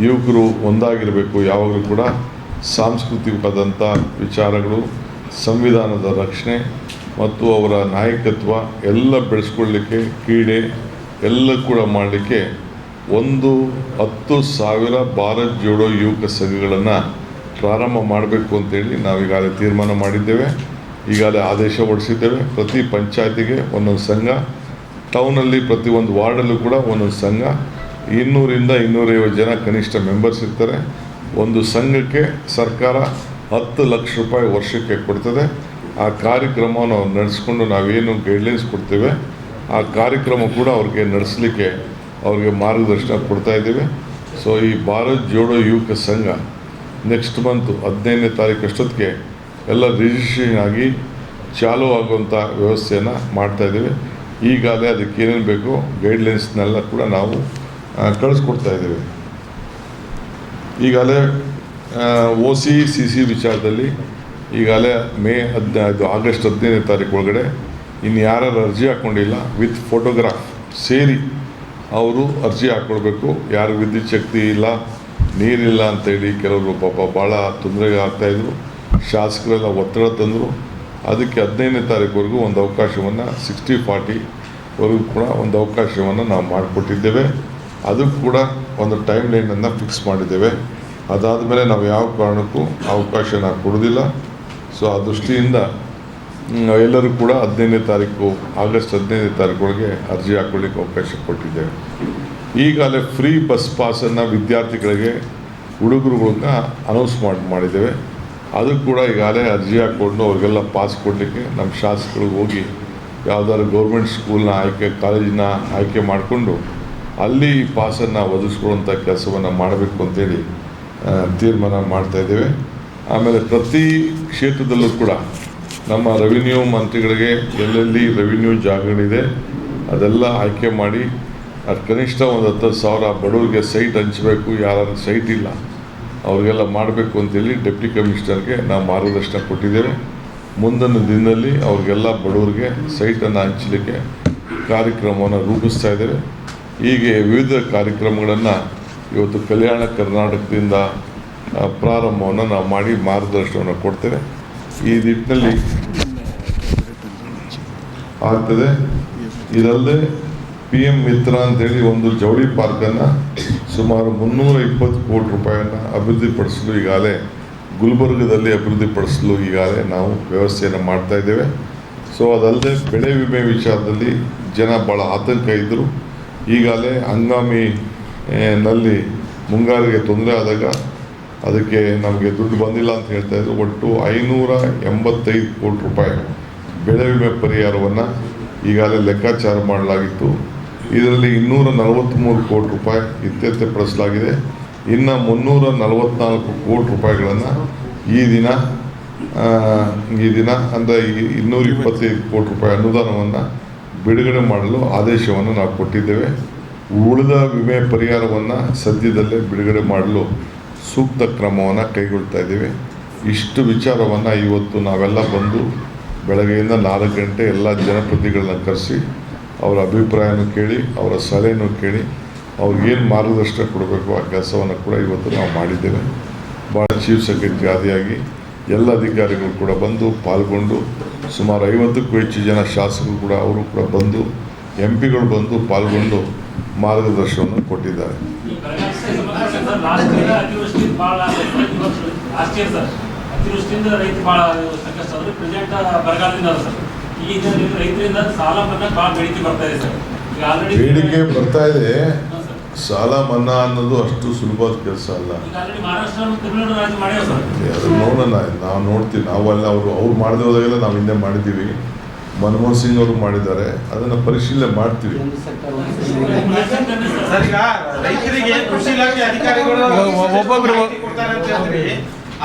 ಯುವಕರು ಒಂದಾಗಿರಬೇಕು, ಯಾವಾಗಲೂ ಕೂಡ ಸಾಂಸ್ಕೃತಿಕವಾದಂಥ ವಿಚಾರಗಳು, ಸಂವಿಧಾನದ ರಕ್ಷಣೆ ಮತ್ತು ಅವರ ನಾಯಕತ್ವ ಎಲ್ಲ ಬೆಳೆಸ್ಕೊಳ್ಳಿಕ್ಕೆ, ಕ್ರೀಡೆ ಎಲ್ಲ ಕೂಡ ಮಾಡಲಿಕ್ಕೆ 10,000 ಭಾರತ್ ಜೋಡೋ ಯುವಕ ಸಂಘಗಳನ್ನು ಪ್ರಾರಂಭ ಮಾಡಬೇಕು ಅಂತೇಳಿ ನಾವೀಗಾಗಲೇ ತೀರ್ಮಾನ ಮಾಡಿದ್ದೇವೆ. ಈಗಾಗಲೇ ಆದೇಶ ಹೊರಡಿಸಿದ್ದೇವೆ. ಪ್ರತಿ ಪಂಚಾಯತಿಗೆ ಒಂದೊಂದು ಸಂಘ, ಟೌನಲ್ಲಿ ಪ್ರತಿ ಒಂದು ವಾರ್ಡಲ್ಲೂ ಕೂಡ ಒಂದೊಂದು ಸಂಘ, 200ರಿಂದ 250 ಜನ ಕನಿಷ್ಠ ಮೆಂಬರ್ಸ್ ಇರ್ತಾರೆ. ಒಂದು ಸಂಘಕ್ಕೆ ಸರ್ಕಾರ 10 ಲಕ್ಷ ರೂಪಾಯಿ ವರ್ಷಕ್ಕೆ ಕೊಡ್ತದೆ. ಆ ಕಾರ್ಯಕ್ರಮವನ್ನು ನಾವು ನಡೆಸ್ಕೊಂಡು ನಾವೇನು ಗೈಡ್ಲೈನ್ಸ್ ಕೊಡ್ತೇವೆ ಆ ಕಾರ್ಯಕ್ರಮ ಕೂಡ ಅವ್ರಿಗೆ ನಡೆಸಲಿಕ್ಕೆ ಅವ್ರಿಗೆ ಮಾರ್ಗದರ್ಶನ ಕೊಡ್ತಾ ಇದ್ದೇವೆ. ಸೊ ಈ ಭಾರತ್ ಜೋಡೋ ಯುವಕ ಸಂಘ ನೆಕ್ಸ್ಟ್ ಮಂತು 15ನೇ ತಾರೀಕು ಅಷ್ಟೊತ್ತಿಗೆ ಎಲ್ಲ ರಿಜಿಸ್ಟ್ರೇಷನ್ ಆಗಿ ಚಾಲೂ ಆಗುವಂಥ ವ್ಯವಸ್ಥೆಯನ್ನು ಮಾಡ್ತಾಯಿದ್ದೇವೆ. ಈಗಾಗಲೇ ಅದಕ್ಕೆ ಏನೇನು ಬೇಕೋ ಗೈಡ್ಲೈನ್ಸ್ನೆಲ್ಲ ಕೂಡ ನಾವು ಕಳಿಸ್ಕೊಡ್ತಾ ಇದ್ದೇವೆ. ಈಗಾಗಲೇ OC/CC ವಿಚಾರದಲ್ಲಿ ಈಗಾಗಲೇ ಆಗಸ್ಟ್ 15ನೇ ತಾರೀಕು ಒಳಗಡೆ ಇನ್ನು ಯಾರು ಅರ್ಜಿ ಹಾಕ್ಕೊಂಡಿಲ್ಲ ವಿತ್ ಫೋಟೋಗ್ರಾಫ್ ಸೇರಿ ಅವರು ಅರ್ಜಿ ಹಾಕ್ಕೊಳ್ಬೇಕು. ಯಾರು ವಿದ್ಯುತ್ ಶಕ್ತಿ ಇಲ್ಲ, ನೀರಿಲ್ಲ ಅಂತೇಳಿ ಕೆಲವರು ಪಾಪ ಭಾಳ ತೊಂದರೆಗೆ ಆಗ್ತಾಯಿದ್ರು. ಶಾಸಕರೆಲ್ಲ ಒತ್ತಡ ತಂದರು. ಅದಕ್ಕೆ 15ನೇ ತಾರೀಕುವರೆಗೂ ಒಂದು ಅವಕಾಶವನ್ನು 60-40 ವರೆಗೂ ಕೂಡ ಒಂದು ಅವಕಾಶವನ್ನು ನಾವು ಮಾಡಿಕೊಟ್ಟಿದ್ದೇವೆ. ಅದಕ್ಕೂ ಕೂಡ ಒಂದು ಟೈಮ್ ಲೈನನ್ನು ಫಿಕ್ಸ್ ಮಾಡಿದ್ದೇವೆ. ಅದಾದಮೇಲೆ ನಾವು ಯಾವ ಕಾರಣಕ್ಕೂ ಅವಕಾಶನ ಕೊಡೋದಿಲ್ಲ. ಸೊ ಆ ದೃಷ್ಟಿಯಿಂದ ಎಲ್ಲರೂ ಕೂಡ ಆಗಸ್ಟ್ 15ನೇ ತಾರೀಕೊಳಗೆ ಅರ್ಜಿ ಹಾಕ್ಕೊಳ್ಳಿಕ್ಕೆ ಅವಕಾಶ ಕೊಟ್ಟಿದ್ದೇವೆ. ಈಗಾಗಲೇ ಫ್ರೀ ಬಸ್ ಪಾಸನ್ನು ವಿದ್ಯಾರ್ಥಿಗಳಿಗೆ, ಹುಡುಗರುಗಳನ್ನ ಅನೌನ್ಸ್ ಮಾಡಿದ್ದೇವೆ. ಅದಕ್ಕೆ ಕೂಡ ಈಗಾಗಲೇ ಅರ್ಜಿ ಹಾಕ್ಕೊಂಡು ಅವ್ರಿಗೆಲ್ಲ ಪಾಸ್ ಕೊಡಲಿಕ್ಕೆ ನಮ್ಮ ಶಾಸಕರು ಹೋಗಿ ಯಾವುದಾದ್ರು ಗೌರ್ಮೆಂಟ್ ಸ್ಕೂಲ್ನ ಕಾಲೇಜಿನ ಆಯ್ಕೆ ಮಾಡಿಕೊಂಡು ಅಲ್ಲಿ ಪಾಸನ್ನು ಒದಗಿಸ್ಕೊಳ್ಳುವಂಥ ಕೆಲಸವನ್ನು ಮಾಡಬೇಕು ಅಂತೇಳಿ ತೀರ್ಮಾನ ಮಾಡ್ತಾಯಿದ್ದೇವೆ. ಆಮೇಲೆ ಪ್ರತಿ ಕ್ಷೇತ್ರದಲ್ಲೂ ಕೂಡ ನಮ್ಮ ರೆವಿನ್ಯೂ ಮಂತ್ರಿಗಳಿಗೆ ಎಲ್ಲೆಲ್ಲಿ ರೆವಿನ್ಯೂ ಜಾಗಗಳಿದೆ ಅದೆಲ್ಲ ಆಯ್ಕೆ ಮಾಡಿ ಅದು ಕನಿಷ್ಠ ಒಂದು 10,000 ಬಡವರಿಗೆ ಸೈಟ್ ಹಂಚಬೇಕು. ಯಾರು ಸೈಟ್ ಇಲ್ಲ ಅವ್ರಿಗೆಲ್ಲ ಮಾಡಬೇಕು ಅಂತೇಳಿ ಡೆಪ್ಟಿ ಕಮಿಷನರ್ಗೆ ನಾವು ಮಾರ್ಗದರ್ಶನ ಕೊಟ್ಟಿದ್ದೇವೆ. ಮುಂದಿನ ದಿನದಲ್ಲಿ ಅವ್ರಿಗೆಲ್ಲ ಬಡವರಿಗೆ ಸೈಟನ್ನು ಹಂಚಲಿಕ್ಕೆ ಕಾರ್ಯಕ್ರಮವನ್ನು ರೂಪಿಸ್ತಾ ಇದ್ದೇವೆ. ಹೀಗೆ ವಿವಿಧ ಕಾರ್ಯಕ್ರಮಗಳನ್ನು ಇವತ್ತು ಕಲ್ಯಾಣ ಕರ್ನಾಟಕದಿಂದ ಪ್ರಾರಂಭವನ್ನು ನಾವು ಮಾಡಿ ಮಾರ್ಗದರ್ಶನವನ್ನು ಕೊಡ್ತೇವೆ. ಈ ನಿಟ್ಟಿನಲ್ಲಿ ಆಗ್ತದೆ. ಇದಲ್ಲದೆ PM ಮಿತ್ರ ಅಂತೇಳಿ ಒಂದು ಜವಳಿ ಪಾರ್ಕನ್ನು ಸುಮಾರು 320 ಕೋಟಿ ರೂಪಾಯಿಯನ್ನು ಅಭಿವೃದ್ಧಿಪಡಿಸಲು ಈಗಾಗಲೇ ಗುಲ್ಬರ್ಗದಲ್ಲಿ ಅಭಿವೃದ್ಧಿಪಡಿಸಲು ಈಗಾಗಲೇ ನಾವು ವ್ಯವಸ್ಥೆಯನ್ನು ಮಾಡ್ತಾಯಿದ್ದೇವೆ. ಸೊ ಅದಲ್ಲದೆ ಬೆಳೆ ವಿಮೆ ವಿಚಾರದಲ್ಲಿ ಜನ ಭಾಳ ಆತಂಕ ಇದ್ದರು. ಈಗಾಗಲೇ ಹಂಗಾಮಿನಲ್ಲಿ ಮುಂಗಾರಿಗೆ ತೊಂದರೆ ಆದಾಗ ಅದಕ್ಕೆ ನಮಗೆ ದುಡ್ಡು ಬಂದಿಲ್ಲ ಅಂತ ಹೇಳ್ತಾಯಿದ್ರು. ಒಟ್ಟು 585 ಕೋಟಿ ರೂಪಾಯಿ ಬೆಳೆ ವಿಮೆ ಪರಿಹಾರವನ್ನು ಈಗಾಗಲೇ ಲೆಕ್ಕಾಚಾರ ಮಾಡಲಾಗಿತ್ತು. ಇದರಲ್ಲಿ 243 ಕೋಟಿ ರೂಪಾಯಿ ಇತ್ಯರ್ಥಪಡಿಸಲಾಗಿದೆ. ಇನ್ನು 344 ಕೋಟಿ ರೂಪಾಯಿಗಳನ್ನು ಈ ದಿನ ಅಂದರೆ 225 ಕೋಟಿ ರೂಪಾಯಿ ಅನುದಾನವನ್ನು ಬಿಡುಗಡೆ ಮಾಡಲು ಆದೇಶವನ್ನು ನಾವು ಕೊಟ್ಟಿದ್ದೇವೆ. ಉಳಿದ ವಿಮೆ ಪರಿಹಾರವನ್ನು ಸದ್ಯದಲ್ಲೇ ಬಿಡುಗಡೆ ಮಾಡಲು ಸೂಕ್ತ ಕ್ರಮವನ್ನು ಕೈಗೊಳ್ತಾ ಇದ್ದೇವೆ. ಇಷ್ಟು ವಿಚಾರವನ್ನು ಇವತ್ತು ನಾವೆಲ್ಲ ಬಂದು ಬೆಳಗ್ಗೆಯಿಂದ 4 ಗಂಟೆ ಎಲ್ಲ ಜನಪ್ರತಿನಿಧಿಗಳನ್ನ ಕರೆಸಿ ಅವರ ಅಭಿಪ್ರಾಯನೂ ಕೇಳಿ, ಅವರ ಸಲಹೆನೂ ಕೇಳಿ, ಅವ್ರಿಗೇನು ಮಾರ್ಗದರ್ಶನ ಕೊಡಬೇಕು ಆ ಕೆಲಸವನ್ನು ಕೂಡ ಇವತ್ತು ನಾವು ಮಾಡಿದ್ದೇವೆ. ಭಾಳ ಚೀಫ್ ಸೆಕ್ರೆಟರಿ ಆದಿಯಾಗಿ ಎಲ್ಲ ಅಧಿಕಾರಿಗಳು ಕೂಡ ಬಂದು ಪಾಲ್ಗೊಂಡು ಸುಮಾರು 50ಕ್ಕೂ ಹೆಚ್ಚು ಜನ ಶಾಸಕರು ಕೂಡ ಅವರು ಕೂಡ ಬಂದು MP ಗಳು ಬಂದು ಪಾಲ್ಗೊಂಡು ಮಾರ್ಗದರ್ಶನವನ್ನು ಕೊಟ್ಟಿದ್ದಾರೆ. ಅತಿವೃಷ್ಟಿಯಿಂದ ರೈತ ಭಾಳ ಸಂಕಷ್ಟ ಅಂದರೆ ಪ್ರೆಸೆಂಟ್ ಬರಗಾಲದಿಂದ ಸರ್. ಈಗ ರೈತರಿಂದ ಸಾಲ ಮನ್ನಾ ಭಾಳ ಬೇಡಿಕೆ ಬರ್ತಾ ಇದೆ ಸರ್. ಈಗ ಆಲ್ರೆಡಿ ಬೇಡಿಕೆ ಬರ್ತಾ ಇದೆ. ಸಾಲ ಮನ್ನಾ ಅನ್ನೋದು ಅಷ್ಟು ಸುಲಭವಾದ ಕೆಲಸ ಅಲ್ಲ. ಈಗ ಆಲ್ರೆಡಿ ಮಹಾರಾಷ್ಟ್ರ ಮತ್ತು ತಮಿಳುನಾಡು ರಾಜ್ಯ ಮಾಡ್ಯಾವ ಸರ್. ಅದನ್ನು ನೋಡೋಣ, ನಾವು ನೋಡ್ತೀವಿ. ನಾವೆಲ್ಲ ಅವ್ರು ಮಾಡಿದ ಹೋದಾಗೆಲ್ಲ ನಾವು ಹಿಂದೆ ಮಾಡಿದ್ದೀವಿ. ಮನಮೋಹನ್ ಸಿಂಗ್ ಅವರು ಮಾಡಿದ್ದಾರೆ. ಅದನ್ನು ಪರಿಶೀಲನೆ ಮಾಡ್ತೀವಿ. ಸರ್, ಈಗ ರೈತರಿಗೆ ಕೃಷಿ ಇಲಾಖೆ ಅಧಿಕಾರಿಗಳು ಒಬ್ಬೊಬ್ರು ಕೊಡ್ತಾರೆ ಅಂತ ಹೇಳ್ತೀರಿ.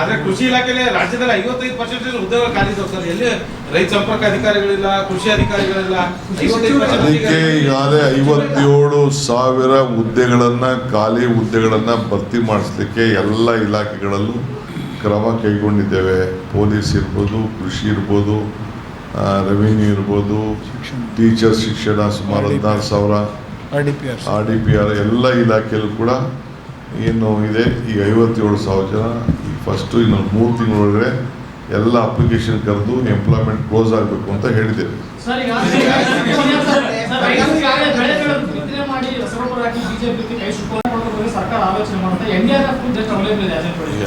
ಆದ್ರೆ ಕೃಷಿ ಇಲಾಖೆಯಲ್ಲಿ ರಾಜ್ಯದಲ್ಲಿ 55% ಉದ್ಯೋಗ ಖಾಲಿ ಇದಾವೆ ಸರ್. ಎಲ್ಲಿ ರೈತ ಸಂಪರ್ಕ ಅಧಿಕಾರಿಗಳಿಲ್ಲ, ಕೃಷಿ ಅಧಿಕಾರಿಗಳಿಲ್ಲ. 55% ಅದಕ್ಕೆ ಈಗಾಗಲೇ 57,000 ಹುದ್ದೆಗಳನ್ನು, ಖಾಲಿ ಹುದ್ದೆಗಳನ್ನು ಭರ್ತಿ ಮಾಡಿಸ್ಲಿಕ್ಕೆ ಎಲ್ಲ ಇಲಾಖೆಗಳಲ್ಲೂ ಕ್ರಮ ಕೈಗೊಂಡಿದ್ದೇವೆ. ಪೊಲೀಸ್ ಇರ್ಬೋದು, ಕೃಷಿ ಇರ್ಬೋದು, ರೆವಿನ್ಯೂ ಇರ್ಬೋದು, ಟೀಚರ್ ಶಿಕ್ಷಣ ಸುಮಾರು 16,000, RDPR ಎಲ್ಲ ಇಲಾಖೆಯಲ್ಲೂ ಕೂಡ ಏನು ಇದೆ. ಈ 57,000 ಜನ ಫಸ್ಟು ಇನ್ನೊಂದು 3 ತಿಂಗಳೊಳಗಡೆ ಎಲ್ಲ ಅಪ್ಲಿಕೇಶನ್ ಕರೆದು ಎಂಪ್ಲಾಯ್ಮೆಂಟ್ ಕ್ಲೋಸ್ ಆಗಬೇಕು ಅಂತ ಹೇಳಿದ್ದೇವೆ.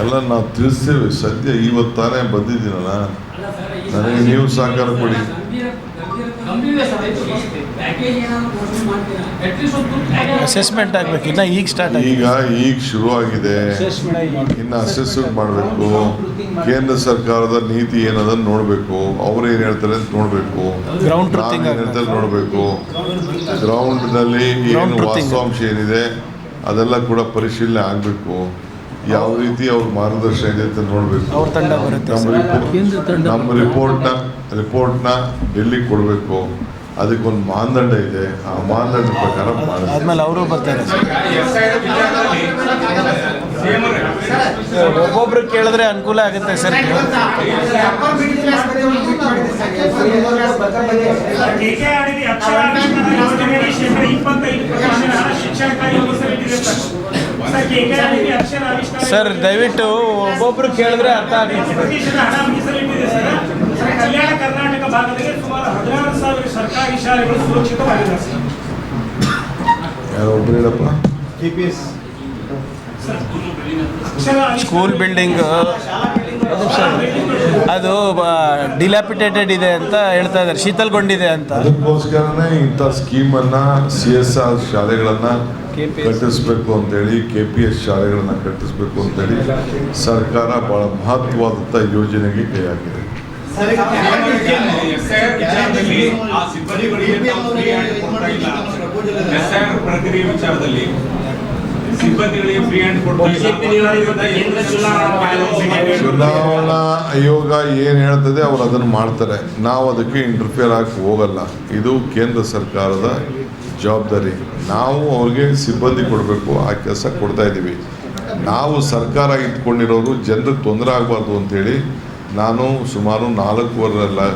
ಎಲ್ಲ ನಾವು ತಿಳಿಸ್ತೇವೆ. ಸದ್ಯ ಇವತ್ತು ತಾನೇ ಬಂದಿದ್ದೀನಲ್ಲ, ನನಗೆ ನೀವು ಸಹಕಾರ ಕೊಡಿ. ಅಸೆಸ್ಮೆಂಟ್ ಆಗಬೇಕು. ಇನ್ನು ಈಗ ಸ್ಟಾರ್ಟ್ ಈಗ ಶುರು ಆಗಿದೆ. ಇನ್ನು ಅಸೆಸ್ಮೆಂಟ್ ಮಾಡಬೇಕು. ಕೇಂದ್ರ ಸರ್ಕಾರದ ನೀತಿ ಏನದನ್ನು ನೋಡಬೇಕು. ಅವ್ರು ಏನು ಹೇಳ್ತಾರೆ ಅಂತ ನೋಡಬೇಕು. ಗ್ರೌಂಡ್ ಏನು ಹೇಳ್ತಾರೆ ನೋಡಬೇಕು. ಗ್ರೌಂಡ್ನಲ್ಲಿ ಏನು ವಾಸ್ತವಾಂಶ ಏನಿದೆ ಅದೆಲ್ಲ ಕೂಡ ಪರಿಶೀಲನೆ ಆಗಬೇಕು. ಯಾವ ರೀತಿ ಅವ್ರ ಮಾರ್ಗದರ್ಶನ ಇದೆ ಅಂತ ನೋಡಬೇಕು. ಅವ್ರ ತಂಡ ಬರುತ್ತೆ. ನಮ್ಮ ರಿಪೋರ್ಟ್ನ ಡೆಲ್ಲಿಗೆ ಕೊಡಬೇಕು. ಅದಕ್ಕೊಂದು ಮಾನದಂಡ ಇದೆ. ಆ ಮಾನದಂಡ ಪ್ರಕಾರ ಆದ್ಮೇಲೆ ಅವರು ಬರ್ತಾರೆ. ಒಬ್ಬೊಬ್ರು ಕೇಳಿದ್ರೆ ಅನುಕೂಲ ಆಗುತ್ತೆ ಸರ್. ಸರ್ ದಯವಿಟ್ಟು ಒಬ್ಬೊಬ್ರು ಕೇಳಿದ್ರೆ ಅರ್ಥ ಆಗುತ್ತೆ. ಕಲ್ಯಾಣ ಕರ್ನಾಟಕ ಭಾಗದಲ್ಲಿ ಸುಮಾರು 16,000 ಸರ್ಕಾರಿ ಶಾಲೆಗಳು ಸುರಕ್ಷಿತವಾಗಿವೆ. ಯಾರೊಬ್ರು ಹೇಳಪ್ಪ. ಸ್ಕೂಲ್ ಬಿಲ್ಡಿಂಗ್ ಅದು ಡಿಲಾಪಿಟೇಟೆಡ್ ಇದೆ ಅಂತ ಹೇಳ್ತಾ ಇದ್ದಾರೆ, ಶೀತಲ್ಗೊಂಡಿದೆ ಅಂತ. ಅದಕ್ಕೋಸ್ಕರನೇ ಇಂಥ ಸ್ಕೀಮನ್ನು CSR ಶಾಲೆಗಳನ್ನು ಕಟ್ಟಿಸ್ಬೇಕು ಅಂತೇಳಿ, KPS ಶಾಲೆಗಳನ್ನು ಕಟ್ಟಿಸ್ಬೇಕು ಅಂತೇಳಿ ಸರ್ಕಾರ ಭಾಳ ಮಹತ್ವವಾದಂಥ ಯೋಜನೆಗೆ ಕೈ ಹಾಕಿದೆ. ವಿಚಾರದಲ್ಲಿ ಸಿಬ್ಬಂದಿಗಳಿಗೆ ಫ್ರೀ ಹ್ಯಾಂಡ್ ಚುನಾವಣಾ ಆಯೋಗ ಏನು ಹೇಳ್ತದೆ ಅವ್ರು ಅದನ್ನು ಮಾಡ್ತಾರೆ. ನಾವು ಅದಕ್ಕೆ ಇಂಟರ್ಫಿಯರ್ ಆಗಿ ಹೋಗಲ್ಲ. ಇದು ಕೇಂದ್ರ ಸರ್ಕಾರದ ಜವಾಬ್ದಾರಿ. ನಾವು ಅವ್ರಿಗೆ ಸಿಬ್ಬಂದಿ ಕೊಡಬೇಕು, ಆ ಕೆಲಸ ಕೊಡ್ತಾ ಇದ್ದೀವಿ. ನಾವು ಸರ್ಕಾರ ಇಟ್ಕೊಂಡಿರೋರು ಜನರಿಗೆ ತೊಂದರೆ ಆಗಬಾರ್ದು ಅಂಥೇಳಿ ನಾನು ಸುಮಾರು 4.25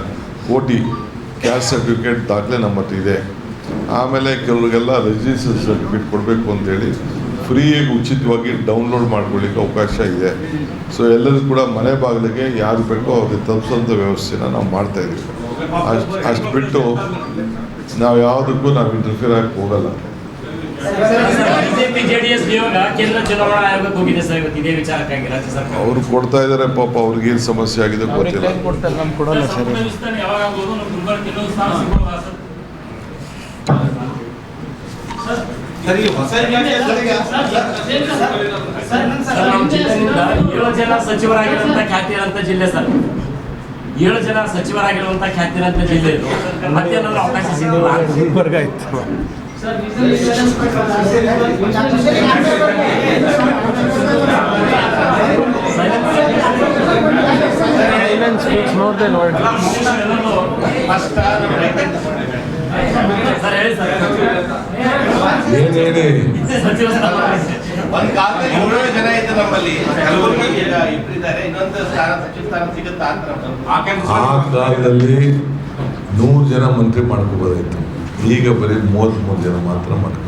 ಕೋಟಿ ಕ್ಯಾಸ್ಟ್ ಸರ್ಟಿಫಿಕೇಟ್ ದಾಖಲೆ ನಮ್ಮ ಹತ್ರ ಇದೆ. ಆಮೇಲೆ ಕೆಲವರಿಗೆಲ್ಲ ರಿಜಿಸ್ಟ್ರೇಷನ್ ಸರ್ಟಿಫಿಕೇಟ್ ಕೊಡಬೇಕು ಅಂತೇಳಿ ಫ್ರೀಯಾಗಿ ಉಚಿತವಾಗಿ ಡೌನ್ಲೋಡ್ ಮಾಡ್ಕೊಳ್ಳಿಕ್ಕೆ ಅವಕಾಶ ಇದೆ. ಸೊ ಎಲ್ಲರೂ ಕೂಡ ಮನೆ ಬಾಗಿಲಿಗೆ ಯಾರು ಬೇಕೋ ಅವ್ರಿಗೆ ತಲುಪಿಸೋಂಥ ವ್ಯವಸ್ಥೆನ ನಾವು ಮಾಡ್ತಾಯಿದ್ದೀವಿ. ಅಷ್ಟು ಬಿಟ್ಟು ನಾವು ಯಾವುದಕ್ಕೂ ನಾವು ಇಂಟರ್ಫಿಯರ್ ಆಗಿ ಹೋಗಲ್ಲ. ಬಿಜೆಪಿ ಜೆಡಿಎಸ್ ಕೇಂದ್ರ ಚುನಾವಣಾ ಆಯೋಗಕ್ಕೆ ಹೋಗಿದೆ ಸರ್ ಇವತ್ತು ಇದೇ ವಿಚಾರಕ್ಕಾಗಿ ರಾಜ್ಯ ಸರ್ಕಾರ. ಅವರು ಕೊಡ್ತಾ ಇದ್ದಾರೆ. ಪಾಪ ಅವ್ರಿಗೆ ಏನು ಸಮಸ್ಯೆ ಆಗಿದೆ ಗೊತ್ತಿಲ್ಲ. ನಮ್ಗೆ ಕೊಡಲ್ಲ ಸರ್. ಹೊಸ ಇಲಾಖೆ ನಮ್ಮ ಜಿಲ್ಲೆಯಿಂದ 7 ಜನ ಸಚಿವರಾಗಿರುವಂತ ಖ್ಯಾತಿರಂತ ಜಿಲ್ಲೆ ಸರ್. 7 ಜನ ಸಚಿವರಾಗಿರುವಂತ ಖ್ಯಾತಿರಂತ ಜಿಲ್ಲೆ ಇದು. ಮತ್ತೇನಾದ್ರೂ ಅವಕಾಶ ಸಿಗಲ್ಲ. ಗುಲ್ಬರ್ಗ ಇತ್ತು. ಸರ್ ಹೇಳಿ ಸರ್. ಒಂದು ಕಾಲದಲ್ಲಿ 7 ಜನ ಇತ್ತು ನಮ್ಮಲ್ಲಿ. ಕೆಲವರಿಗೆ ಈಗ 2 ಇದ್ದಾರೆ. ಇನ್ನೊಂದು ಸಚಿವ ಸ್ಥಾನ ಸಿಗುತ್ತಾ ಅಂತ. ಆ ಕಾಲದಲ್ಲಿ 100 ಜನ ಮಂತ್ರಿ ಮಾಡ್ಕೋಬೋದಾಯ್ತು. ಈಗ ಬರೀ 33 ಜನ ಮಾತ್ರ ಮಾಡ್ಕೋಬೋದು.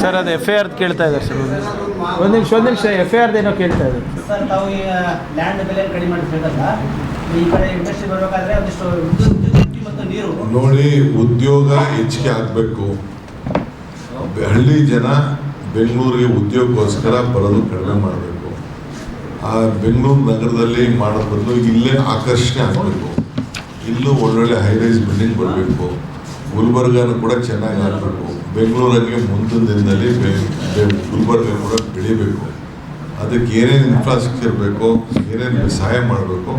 ಸರ್ ಅದು FIR ಕೇಳ್ತಾ ಇದ್ದಾರೆ ಸರ್. ಒಂದು ನಿಮಿಷ FIR ಏನೋ ಕೇಳ್ತಾ ಇದ್ದಾರೆ ಸರ್. ತಾವು ಈ ಲ್ಯಾಂಡ್ ಬೆಲೆ ಕಡಿಮೆ ಮಾಡಿರ್ತಕ್ಕಂಥ ಈ ಕಡೆ ಇಂಡಸ್ಟ್ರಿ ಬರಬೇಕಾದ್ರೆ ಒಂದಿಷ್ಟು ವಿದ್ಯುತ್ ಮತ್ತು ನೀರು ನೋಡಿ, ಉದ್ಯೋಗ ಹೆಚ್ಚಿಗೆ ಆಗಬೇಕು. ಹಳ್ಳಿ ಜನ ಬೆಂಗಳೂರಿಗೆ ಉದ್ಯೋಗಕ್ಕೋಸ್ಕರ ಬರೋದು ಕಡಿಮೆ ಮಾಡಬೇಕು. ಆ ಬೆಂಗಳೂರು ನಗರದಲ್ಲಿ ಮಾಡೋ ಬದಲು ಇಲ್ಲೇ ಆಕರ್ಷಣೆ ಆಗಬೇಕು. ಇಲ್ಲೂ ಒಳ್ಳೊಳ್ಳೆ ಹೈರೈಸ್ ಬಿಲ್ಡಿಂಗ್ ಬರಬೇಕು. ಗುಲ್ಬರ್ಗನೂ ಕೂಡ ಚೆನ್ನಾಗಿ ಆಗಬೇಕು. ಬೆಂಗಳೂರಿಗೆ ಮುಂದಿನ ದಿನದಲ್ಲಿ ಗುಲ್ಬರ್ಗ ಕೂಡ ಬೆಳಿಬೇಕು. ಅದಕ್ಕೆ ಏನೇನು ಇನ್ಫ್ರಾಸ್ಟ್ರಕ್ಚರ್ ಬೇಕೋ, ಏನೇನು ಸಹಾಯ ಮಾಡಬೇಕು,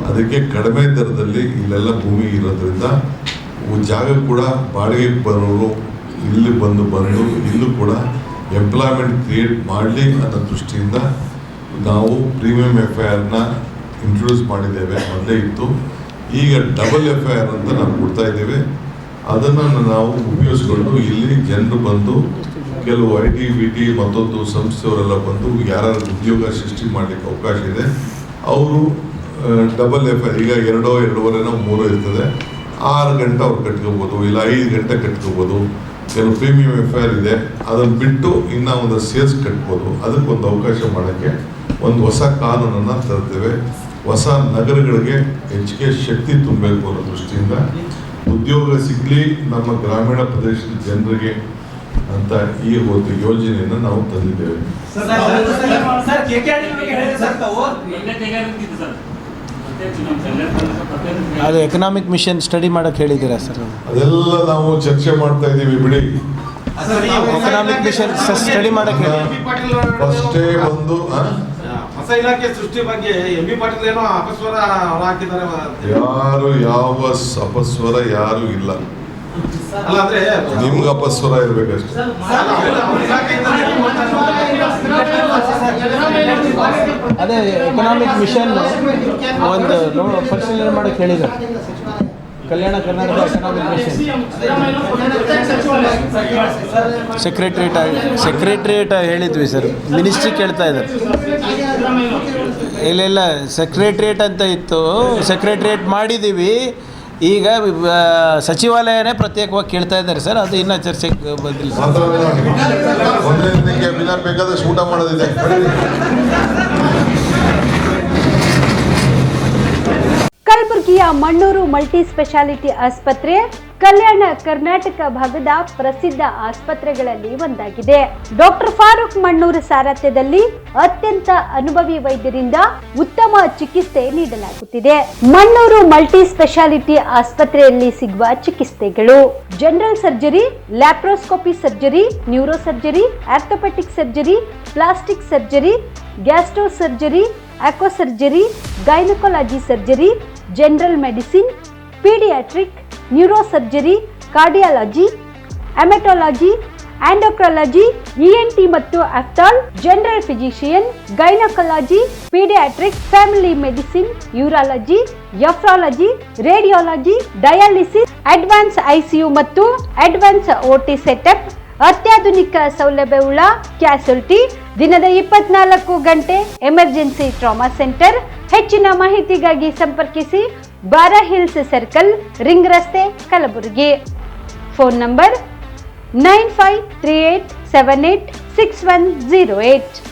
ಅದಕ್ಕೆ ಕಡಿಮೆ ದರದಲ್ಲಿ ಇಲ್ಲೆಲ್ಲ ಭೂಮಿ ಇರೋದ್ರಿಂದ ಜಾಗ ಕೂಡ ಬಾಡಿಗೆಗೆ ಬರೋರು ಇಲ್ಲಿ ಬಂದು ಇಲ್ಲೂ ಕೂಡ ಎಂಪ್ಲಾಯ್ಮೆಂಟ್ ಕ್ರಿಯೇಟ್ ಮಾಡಲಿ ಅನ್ನೋ ದೃಷ್ಟಿಯಿಂದ ನಾವು ಪ್ರೀಮಿಯಂ FIRನ ಇಂಟ್ರೊಡ್ಯೂಸ್ ಮಾಡಿದ್ದೇವೆ. ಮೊದಲೇ ಇತ್ತು, ಈಗ ಡಬಲ್ FIR ಅಂತ ನಾವು ಕೊಡ್ತಾ ಇದ್ದೇವೆ. ಅದನ್ನು ನಾವು ಉಪಯೋಗಿಸ್ಕೊಂಡು ಇಲ್ಲಿ ಜನರು ಬಂದು ಕೆಲವು IT BT ಮತ್ತೊಂದು ಸಂಸ್ಥೆಯವರೆಲ್ಲ ಬಂದು ಯಾರು ಉದ್ಯೋಗ ಸೃಷ್ಟಿ ಮಾಡಲಿಕ್ಕೆ ಅವಕಾಶ ಇದೆ ಅವರು ಡಬಲ್ FIR, ಈಗ 2-2.5 3 ಇರ್ತದೆ, 6 ಗಂಟೆ ಅವ್ರು ಕಟ್ಕೋಬೋದು, ಇಲ್ಲ 5 ಗಂಟೆ ಕಟ್ಕೋಬೋದು. ಕೆಲವು ಪ್ರೀಮಿಯಂ FIR ಇದೆ, ಅದನ್ನು ಬಿಟ್ಟು ಇನ್ನೂ ಒಂದು ಸೇಲ್ಸ್ ಕಟ್ಬೋದು. ಅದಕ್ಕೊಂದು ಅವಕಾಶ ಮಾಡೋಕ್ಕೆ ಒಂದು ಹೊಸ ಕಾನೂನನ್ನು ತರ್ತೇವೆ. ಹೊಸ ನಗರಗಳಿಗೆ ಹೆಚ್ಚಿಗೆ ಶಕ್ತಿ ತುಂಬಬೇಕು ಅನ್ನೋ ದೃಷ್ಟಿಯಿಂದ ಉದ್ಯೋಗ ಸಿಗಲಿ ನಮ್ಮ ಗ್ರಾಮೀಣ ಪ್ರದೇಶದ ಜನರಿಗೆ ಅಂತ ಈ ಒಂದು ಯೋಜನೆಯನ್ನು ನಾವು ತಂದಿದ್ದೇವೆ. ಅದು ಎಕನಾಮಿಕ್ ಮಿಷನ್ ಸ್ಟಡಿ ಮಾಡೋಕ್ಕೆ ಹೇಳಿದ್ದೀರಾ ಸರ್? ಅದೆಲ್ಲ ನಾವು ಚರ್ಚೆ ಮಾಡ್ತಾ ಇದ್ದೀವಿ ಬಿಡಿ. ಎಕನಾಮಿಕ್ ಮಿಷನ್ ಸ್ಟಡಿ ಮಾಡೋಕ್ಕೆ ಫಸ್ಟೇ ಒಂದು ಹೊಸ ಇಲಾಖೆ ಸೃಷ್ಟಿ ಬಗ್ಗೆ MB ಪಾಟೀಲ್ ಏನೋ ಅಪಸ್ವರ ಹಾಕಿದ್ದಾರೆ. ಯಾರು ಯಾವ ಅಪಸ್ವರ ಯಾರು ಇಲ್ಲ. ಅಲ್ಲ ಅಂದ್ರೆ ನಿಮ್ಗೆ ಅಪಸ್ವರ ಇರ್ಬೇಕಷ್ಟೇ. ಅದೇ ಎಕನಾಮಿಕ್ ಮಿಷನ್ ಒಂದು ಪರಿಶೀಲನೆ ಮಾಡೋಕ್ಕೆ ಹೇಳಿದ್ದಾರೆ. Kalyana Karnataka economic mission secretariat ಹೇಳಿದ್ವಿ ಸರ್. ಮಿನಿಸ್ಟ್ರಿ ಕೇಳ್ತಾ ಇದ್ದಾರೆ. ಇಲ್ಲ ಸೆಕ್ರೆಟ್ರಿಯೇಟ್ ಅಂತ ಇತ್ತು, ಸೆಕ್ರೆಟ್ರಿಯೇಟ್ ಮಾಡಿದ್ದೀವಿ. ಈಗ ಸಚಿವಾಲಯನೇ ಪ್ರತ್ಯೇಕವಾಗಿ ಕೇಳ್ತಾ ಇದ್ದಾರೆ ಸರ್. ಅದು ಇನ್ನೂ ಚರ್ಚೆಗೆ ಬಂದಿಲ್ಲ. ಒಂದೇ ದಿನಕ್ಕೆ ಬೇಕಾದಷ್ಟು ಊಟ ಮಾಡೋದಿದೆ. ಕಲಬುರಗಿಯ ಮಣ್ಣೂರು ಮಲ್ಟಿ ಸ್ಪೆಷಾಲಿಟಿ ಆಸ್ಪತ್ರೆ ಕಲ್ಯಾಣ ಕರ್ನಾಟಕ ಭಾಗದ ಪ್ರಸಿದ್ಧ ಆಸ್ಪತ್ರೆಗಳಲ್ಲಿ ಒಂದಾಗಿದೆ. ಡಾಕ್ಟರ್ ಫಾರೂಕ್ ಮಣ್ಣೂರು ಸಾರಥ್ಯದಲ್ಲಿ ಅತ್ಯಂತ ಅನುಭವಿ ವೈದ್ಯರಿಂದ ಉತ್ತಮ ಚಿಕಿತ್ಸೆ ನೀಡಲಾಗುತ್ತಿದೆ. ಮಣ್ಣೂರು ಮಲ್ಟಿ ಸ್ಪೆಷಾಲಿಟಿ ಆಸ್ಪತ್ರೆಯಲ್ಲಿ ಸಿಗುವ ಚಿಕಿತ್ಸೆಗಳು: general surgery, laparoscopy surgery, neuro surgery, orthopaedic surgery, plastic surgery, gastro surgery, aqua surgery, gynaecology surgery, general medicine, paediatric, neuro surgery, cardiology, haematology, endocrinology, ENT ಮತ್ತು ophthal, general physician, gynaecology, paediatric, family medicine, urology, nephrology, radiology, dialysis, advance ICU ಮತ್ತು advance OT setup, ಅತ್ಯಾಧುನಿಕ ಸೌಲಭ್ಯವುಳ್ಳ ಕ್ಯಾಸುಲಿಟಿ, ದಿನದ 24 ಗಂಟೆ emergency trauma centre. ಹೆಚ್ಚಿನ ಮಾಹಿತಿಗಾಗಿ ಸಂಪರ್ಕಿಸಿ ಬಾರಾ hills circle, ring ರಸ್ತೆ, ಕಲಬುರಗಿ. Phone number 9538786108.